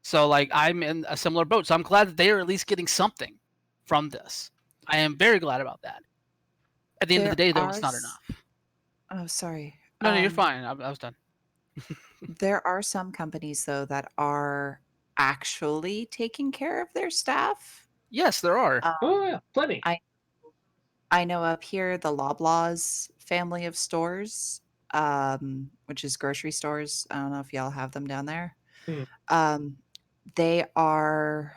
So like I'm in a similar boat. So I'm glad that they are at least getting something from this. I am very glad about that. At the end of the day, though, it's not enough. Oh, sorry. No, you're fine. I was done. There are some companies though that are actually taking care of their staff. Yes, there are. Oh, Um, yeah, plenty. I know up here the Loblaws family of stores, which is grocery stores. I don't know if y'all have them down there. Mm. Um, they are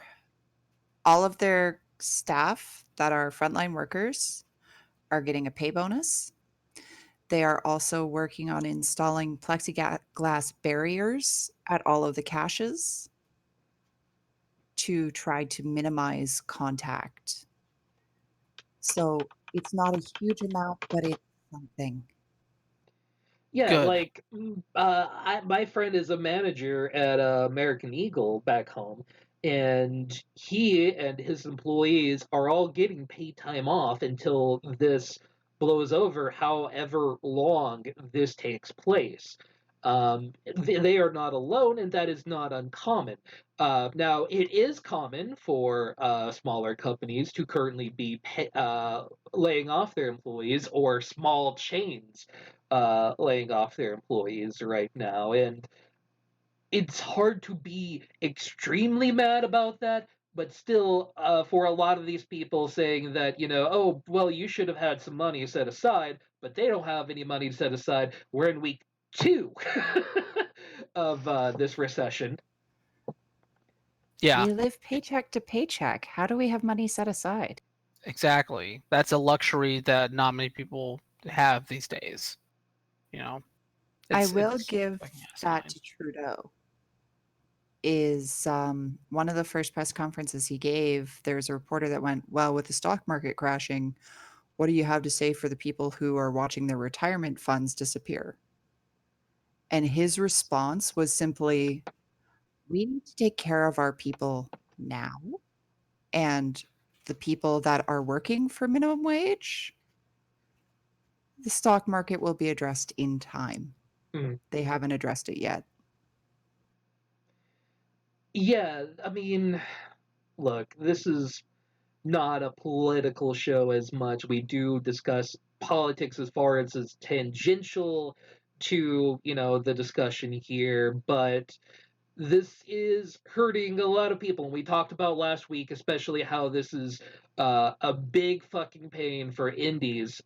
all of their staff that are frontline workers are getting a pay bonus. They are also working on installing plexiglass barriers at all of the caches to try to minimize contact. So it's not a huge amount, but it's something. Yeah, Good. like my friend is a manager at American Eagle back home, and he and his employees are all getting paid time off until this blows over, however long this takes place. They are not alone, and that is not uncommon. Now, it is common for smaller companies to currently be laying off their employees, or small chains laying off their employees right now, and it's hard to be extremely mad about that. But still, for a lot of these people saying that, oh, well, you should have had some money set aside, but they don't have any money set aside. We're in week 2 of this recession. Yeah, We live paycheck to paycheck. How do we have money set aside? exactly. That's a luxury that not many people have these days. You know, I it's will it's give fucking that asinine. to Trudeau. Is one of the first press conferences he gave, there's a reporter that went, well, with the stock market crashing, what do you have to say for the people who are watching their retirement funds disappear? And his response was simply, we need to take care of our people now. And the people that are working for minimum wage, the stock market will be addressed in time. Mm. They haven't addressed it yet. Yeah, I mean, look, this is not a political show as much. We do discuss politics as far as it's tangential to, the discussion here, but this is hurting a lot of people. And we talked about last week, especially how this is a big fucking pain for indies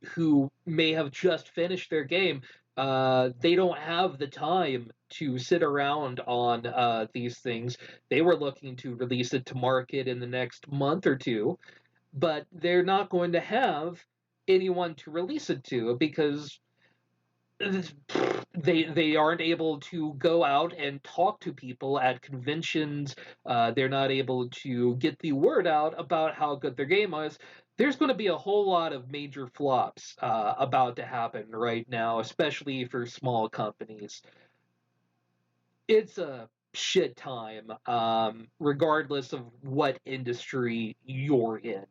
who may have just finished their game. They don't have the time to sit around on these things. They were looking to release it to market in the next month or two, but they're not going to have anyone to release it to because they aren't able to go out and talk to people at conventions. They're not able to get the word out about how good their game is. There's going to be a whole lot of major flops about to happen right now, especially for small companies. It's a shit time, regardless of what industry you're in.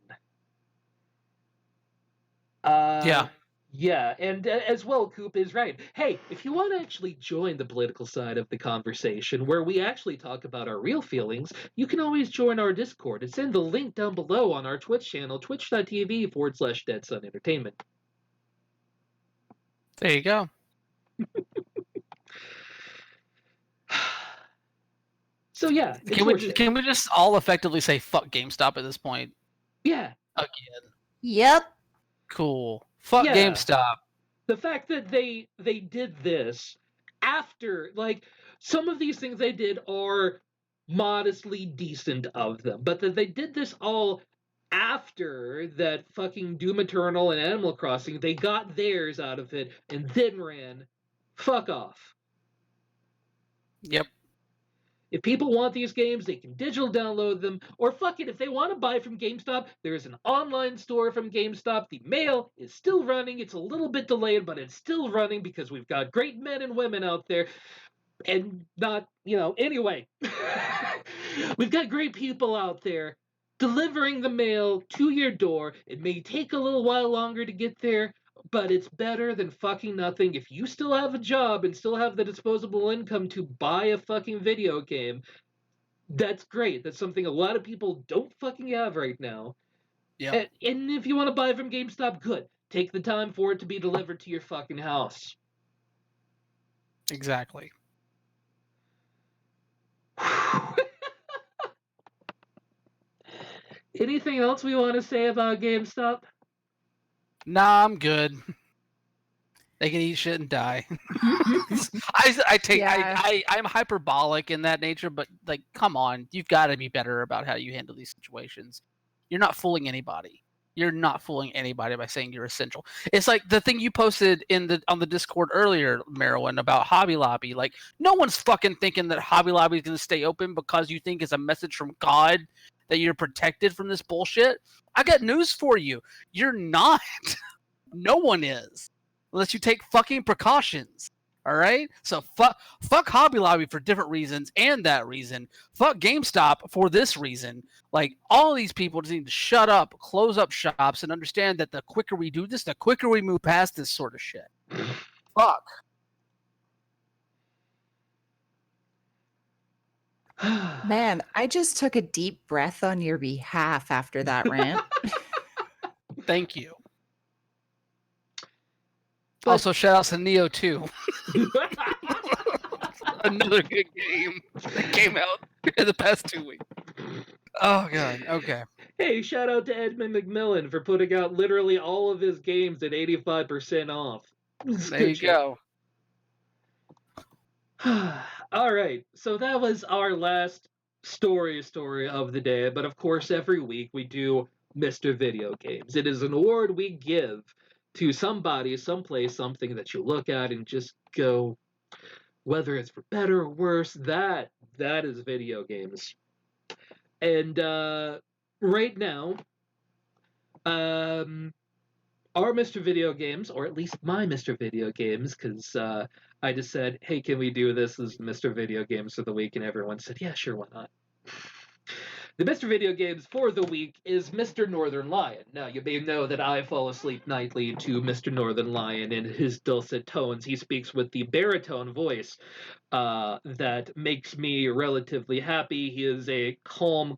Yeah. Yeah, and as well, Coop is right. Hey, if you want to actually join the political side of the conversation, where we actually talk about our real feelings, you can always join our Discord. It's in the link down below on our Twitch channel, twitch.tv/Dead Sun Entertainment. There you go. So yeah, it's can we just all effectively say fuck GameStop at this point? Yeah. Again. Yep. Cool. Fuck Yeah. GameStop. The fact that they did this after, like, some of these things they did are modestly decent of them, but that they did this all after that fucking Doom Eternal and Animal Crossing, they got theirs out of it and then ran. Fuck off. Yep. If people want these games, they can digital download them, or fuck it, if they want to buy from GameStop, there's an online store from GameStop. The mail is still running. It's a little bit delayed, but it's still running because we've got great men and women out there. And not, anyway. We've got great people out there delivering the mail to your door. It may take a little while longer to get there, but it's better than fucking nothing. If you still have a job and still have the disposable income to buy a fucking video game, that's great. That's something a lot of people don't fucking have right now. Yeah. And if you want to buy from GameStop, good. Take the time for it to be delivered to your fucking house. Exactly. Anything else we want to say about GameStop? Nah, I'm good. They can eat shit and die. I'm hyperbolic in that nature, but like, come on, you've got to be better about how you handle these situations. You're not fooling anybody. You're not fooling anybody by saying you're essential. It's like the thing you posted on the Discord earlier, Marilyn, about Hobby Lobby. Like, no one's fucking thinking that Hobby Lobby is going to stay open because you think it's a message from God that you're protected from this bullshit. I got news for you. You're not. No one is. Unless you take fucking precautions. All right? So fuck Hobby Lobby for different reasons and that reason. Fuck GameStop for this reason. Like, all these people just need to shut up, close up shops, and understand that the quicker we do this, the quicker we move past this sort of shit. Fuck. Man, I just took a deep breath on your behalf after that rant. Thank you. Also, shout outs to Neo 2. Another good game that came out in the past 2 weeks. Oh, God. Okay. Hey, shout out to Edmund McMillan for putting out literally all of his games at 85% off. There you go. All right, so that was our last story of the day, but of course every week we do Mr. Video Games. It is an award we give to somebody, someplace, something that you look at and just go, whether it's for better or worse, that is video games. And right now, our Mr. Video Games, or at least my Mr. Video Games, because I just said, hey, can we do this as Mr. Video Games of the week? And everyone said, yeah, sure, why not? The Mr. Video Games for the week is Mr. Northern Lion. Now, you may know that I fall asleep nightly to Mr. Northern Lion in his dulcet tones. He speaks with the baritone voice that makes me relatively happy. He is a calm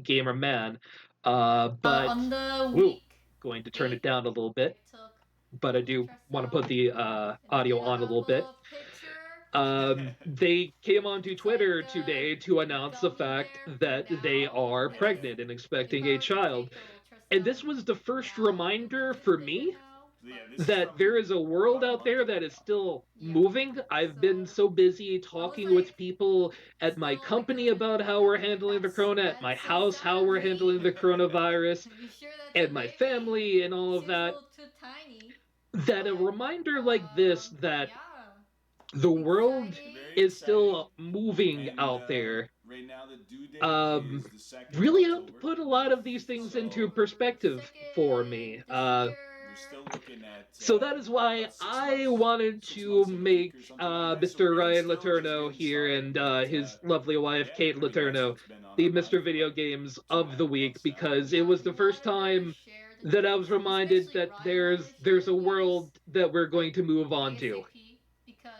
gamer man. But on the week, going to turn it down a little bit. But I do want to put the audio on a little bit. They came onto Twitter today to announce the fact that they are pregnant and expecting a child. And this was the first reminder for me that there is a world out there that is still moving. I've been so busy talking with people at my company about how we're handling the corona, at my house, how we're handling the coronavirus, and my family and all of that. that a reminder like this that yeah, the world exciting. is still moving out there Right now, the due date um, is the 2nd of really helped October. put a lot of these things into perspective for me. This year. We're still looking at. So that is why about 6 I months, wanted 6 to months and a make week or something like that. So Mr. really Ryan still just Letourneau getting here started, and but, his lovely wife, yeah, Kate I mean, that's Letourneau, what's been on the our mind Mr. for Video like Games of 2.5 the Week, months now. because Yeah, it was we the first wanted to time share the that I was news, reminded especially that Ryan wanted to share there's the a news world that we're going like to move on to. ASAP because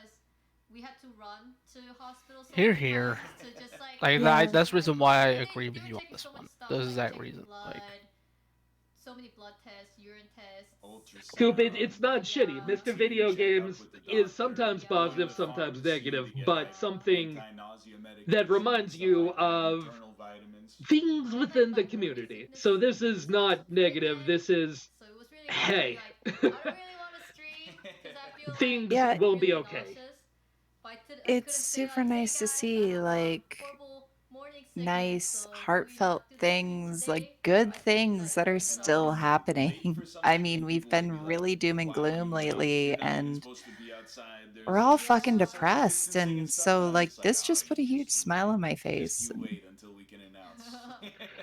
we had to run to hospital so Here, many here. times to just like Like Yeah. that's the reason why I they agree with were you on checking this so much one. stuff Those like exact checking reasons. blood, Like, so many blood tests, urine tests. Coop, ultrasound. it's not shitty. Yeah. Mr. routine Video checkup Games with the is doctor, sometimes Yeah. going to positive, the sometimes pharmacy negative, to get but like something anti-nausea medication that and reminds stuff you like that, of internal vitamins. things I had like within the my morning community. sickness So this is this not negative. weekend, This is, so it was really good to be hey, like, I don't really want to stream because I feel like things Yeah, will be really okay. nauseous. But I it's couldn't say super like, hey nice to guys, I see have a like horrible morning sickness, nice, so can we heartfelt not do the stream things, like today? good I couldn't things say that are that, And I'll still so be late happening. for I something, mean, and we've people will been be like, really doom and "Wow, gloom you're lately, not even and supposed to be outside. we're There's all fucking yeah, social depressed. distancing and And stuff." so, And I'm like, just like, this "Oh, just put a huge smile on my just face. you wait until we can announce."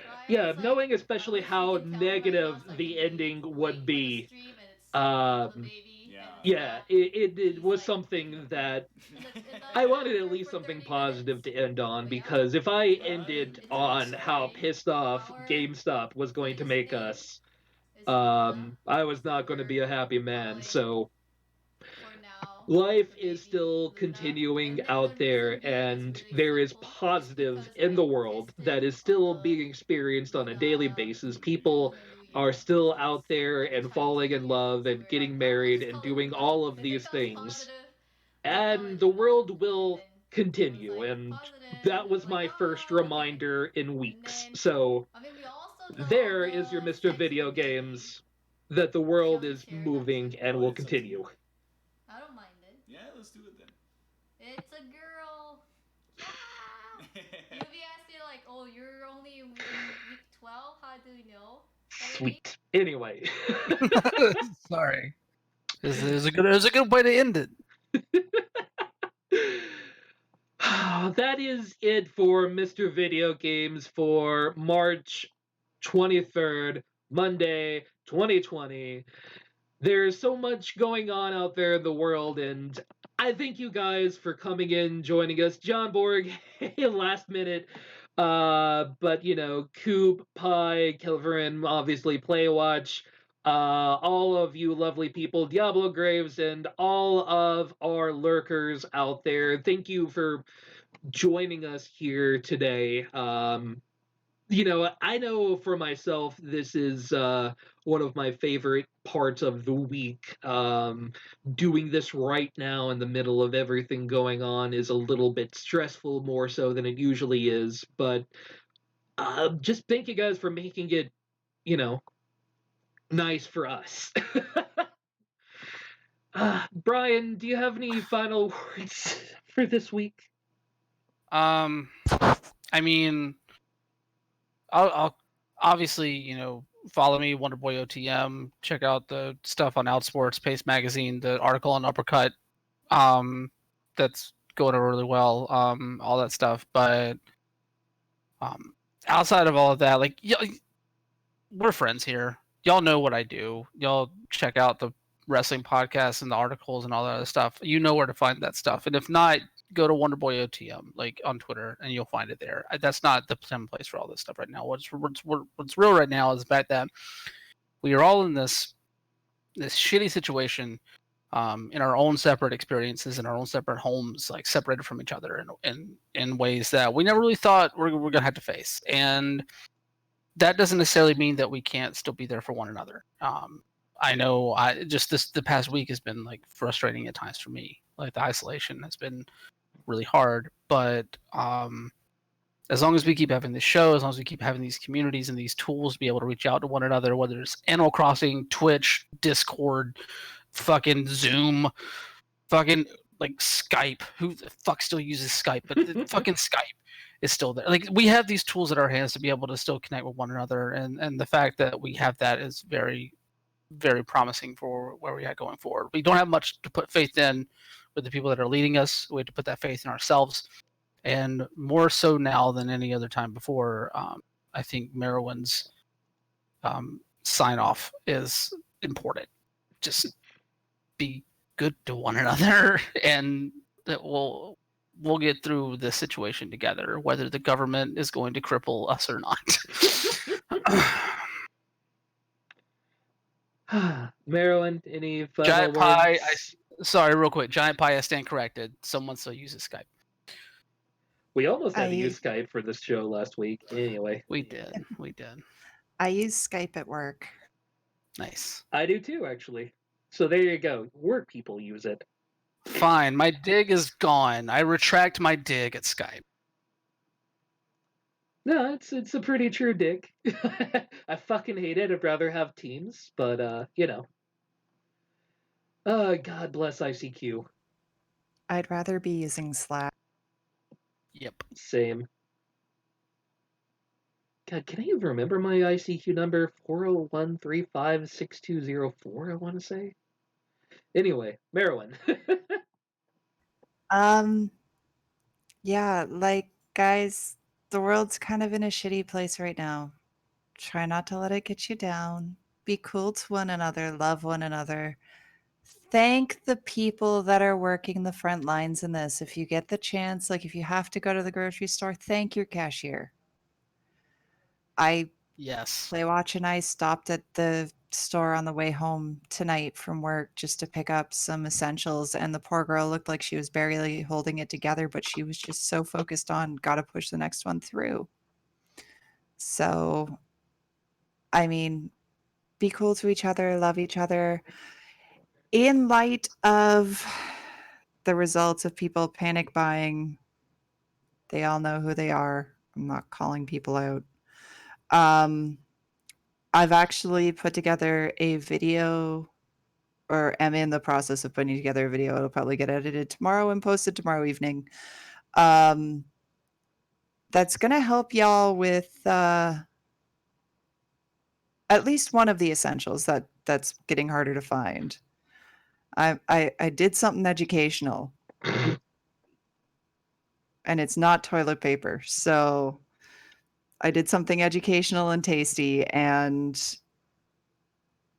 Ryan Yeah, was like, knowing I especially wish you how can tell him right now, negative so I the can really ending would wait for the be, stream and it's for the um, baby Yeah. and it's yeah, not. it He's was like something that in the I wanted at for least something 30 positive minutes. to end on, But yeah, because if I I'm ended it's really on how exciting. pissed off Our GameStop was going to make nickname us, is Luna, I was so not going to be we're a happy man. calling So for now life the is baby still Luna. continuing And then out the reason there, being is and really there is simple. It's positive because in I the world tested that is on still the being experienced on a daily Luna basis. People Lunar New are Year. still So out it's there like a and Chinese falling New in Year. love So and we're like, getting oh, we'll married just and call it doing Luna. all of If it these comes things. positive, we'll call And it the Luna. world And will then it was continue. like And positive, that and I was was like, my first oh, okay. reminder in And weeks. then, So I mean, we also know there is your the Mr. sex of the Video baby. Games, that the Would you world like to is share that moving too? and Well, will it's up to continue. you. I don't mind it. Yeah, let's do it then. It's a girl. Yeah. Yubi asked you like, oh, you're only in week 12. How do you know already? Sweet. Anyway. sorry. This is a good way to end it. That is it for Mr. Video Games for March 23rd, Monday, 2020. There's so much going on out there in the world, and I thank you guys for coming in, joining us. John Borg, last minute. But Coop, Pie, Kelverin, obviously Playwatch, all of you lovely people, Diablo Graves, and all of our lurkers out there. Thank you for joining us here today. I know for myself, this is one of my favorite parts of the week. Doing this right now in the middle of everything going on is a little bit stressful, more so than it usually is. But just thank you guys for making it, you know, nice for us. Brian, do you have any final words for this week? I mean, I'll obviously, follow me, Wonderboy OTM. Check out the stuff on Outsports, Pace Magazine, the article on Uppercut. That's going over really well. All that stuff, but outside of all of that, like, we're friends here. Y'all know what I do. Y'all check out the wrestling podcasts and the articles and all that other stuff. You know where to find that stuff. And if not, go to Wonderboy OTM, like on Twitter, and you'll find it there. That's not the place for all this stuff right now. What's real right now is the fact that we are all in this shitty situation, in our own separate experiences, in our own separate homes, like separated from each other in ways that we never really thought we're gonna have to face. And that doesn't necessarily mean that we can't still be there for one another. I know the past week has been like frustrating at times for me. Like the isolation has been really hard, but as long as we keep having this show, as long as we keep having these communities and these tools to be able to reach out to one another, whether it's Animal Crossing, Twitch, Discord, fucking Zoom, fucking like Skype. Who the fuck still uses Skype? But fucking Skype is still there. Like, we have these tools at our hands to be able to still connect with one another, and the fact that we have that is very, very promising for where we are going forward. We don't have much to put faith in with the people that are leading us. We have to put that faith in ourselves, and more so now than any other time before. I think Merowyn's sign off is important. Just be good to one another, and that we'll get through this situation together, whether the government is going to cripple us or not. Marilyn, any final Giant words? Pie, sorry, real quick. Giant Pie, I stand corrected. Someone still uses Skype. We almost had to I- use Skype for this show last week. Anyway, We did. I use Skype at work. Nice. I do too, actually. So there you go. Work people use it. Fine. My dig is gone. I retract my dig at Skype. No, it's a pretty true dig. I fucking hate it. I'd rather have Teams, but you know. God bless ICQ. I'd rather be using Slack. Yep. Same. God, can I even remember my ICQ number? 401356204, I want to say. Anyway, Marilyn. Yeah, like guys, the world's kind of in a shitty place right now. Try not to let it get you down. Be cool to one another, love one another. Thank the people that are working the front lines in this. If you get the chance, like if you have to go to the grocery store, thank your cashier. Yes. Playwatch and I stopped at the store on the way home tonight from work just to pick up some essentials, and the poor girl looked like she was barely holding it together, but she was just so focused on gotta push the next one through. So, I mean, be cool to each other, love each other. In light of the results of people panic buying, they all know who they are. I'm not calling people out. I've actually put together a video, or am in the process of putting together a video. It'll probably get edited tomorrow and posted tomorrow evening. That's going to help y'all with at least one of the essentials that's getting harder to find. I did something educational, and it's not toilet paper. So I did something educational and tasty, and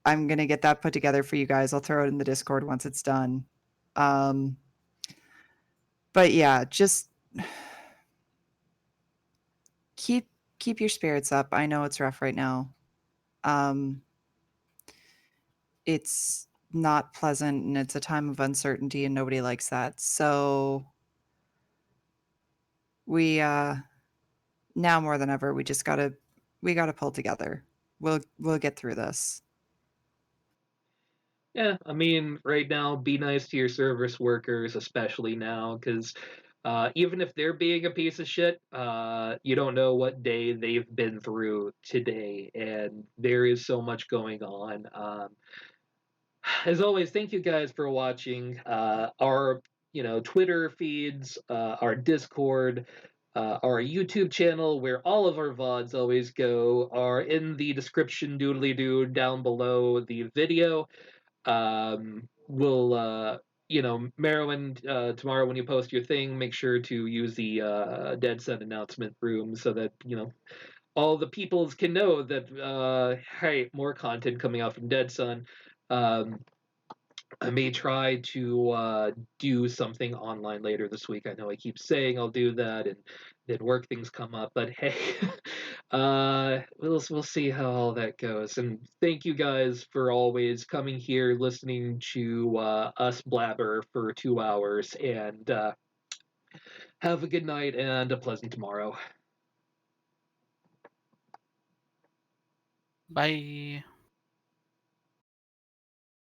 I'm going to get that put together for you guys. I'll throw it in the Discord once it's done. But yeah, just keep your spirits up. I know it's rough right now. It's not pleasant, and it's a time of uncertainty, and nobody likes that. So we now more than ever, we gotta pull together. We'll get through this. Yeah, I mean, right now, be nice to your service workers, especially now, because even if they're being a piece of shit, you don't know what day they've been through today, and there is so much going on. As always, thank you guys for watching. Our Twitter feeds, our Discord, our YouTube channel, where all of our VODs always go, are in the description doodly doo down below the video. We'll Marilyn, tomorrow when you post your thing, make sure to use the Dead Sun announcement room so that all the peoples can know that hey, more content coming out from Dead Sun. I may try to do something online later this week. I know I keep saying I'll do that, and then work things come up. But hey, we'll see how all that goes. And thank you guys for always coming here, listening to us blabber for 2 hours. And have a good night and a pleasant tomorrow. Bye.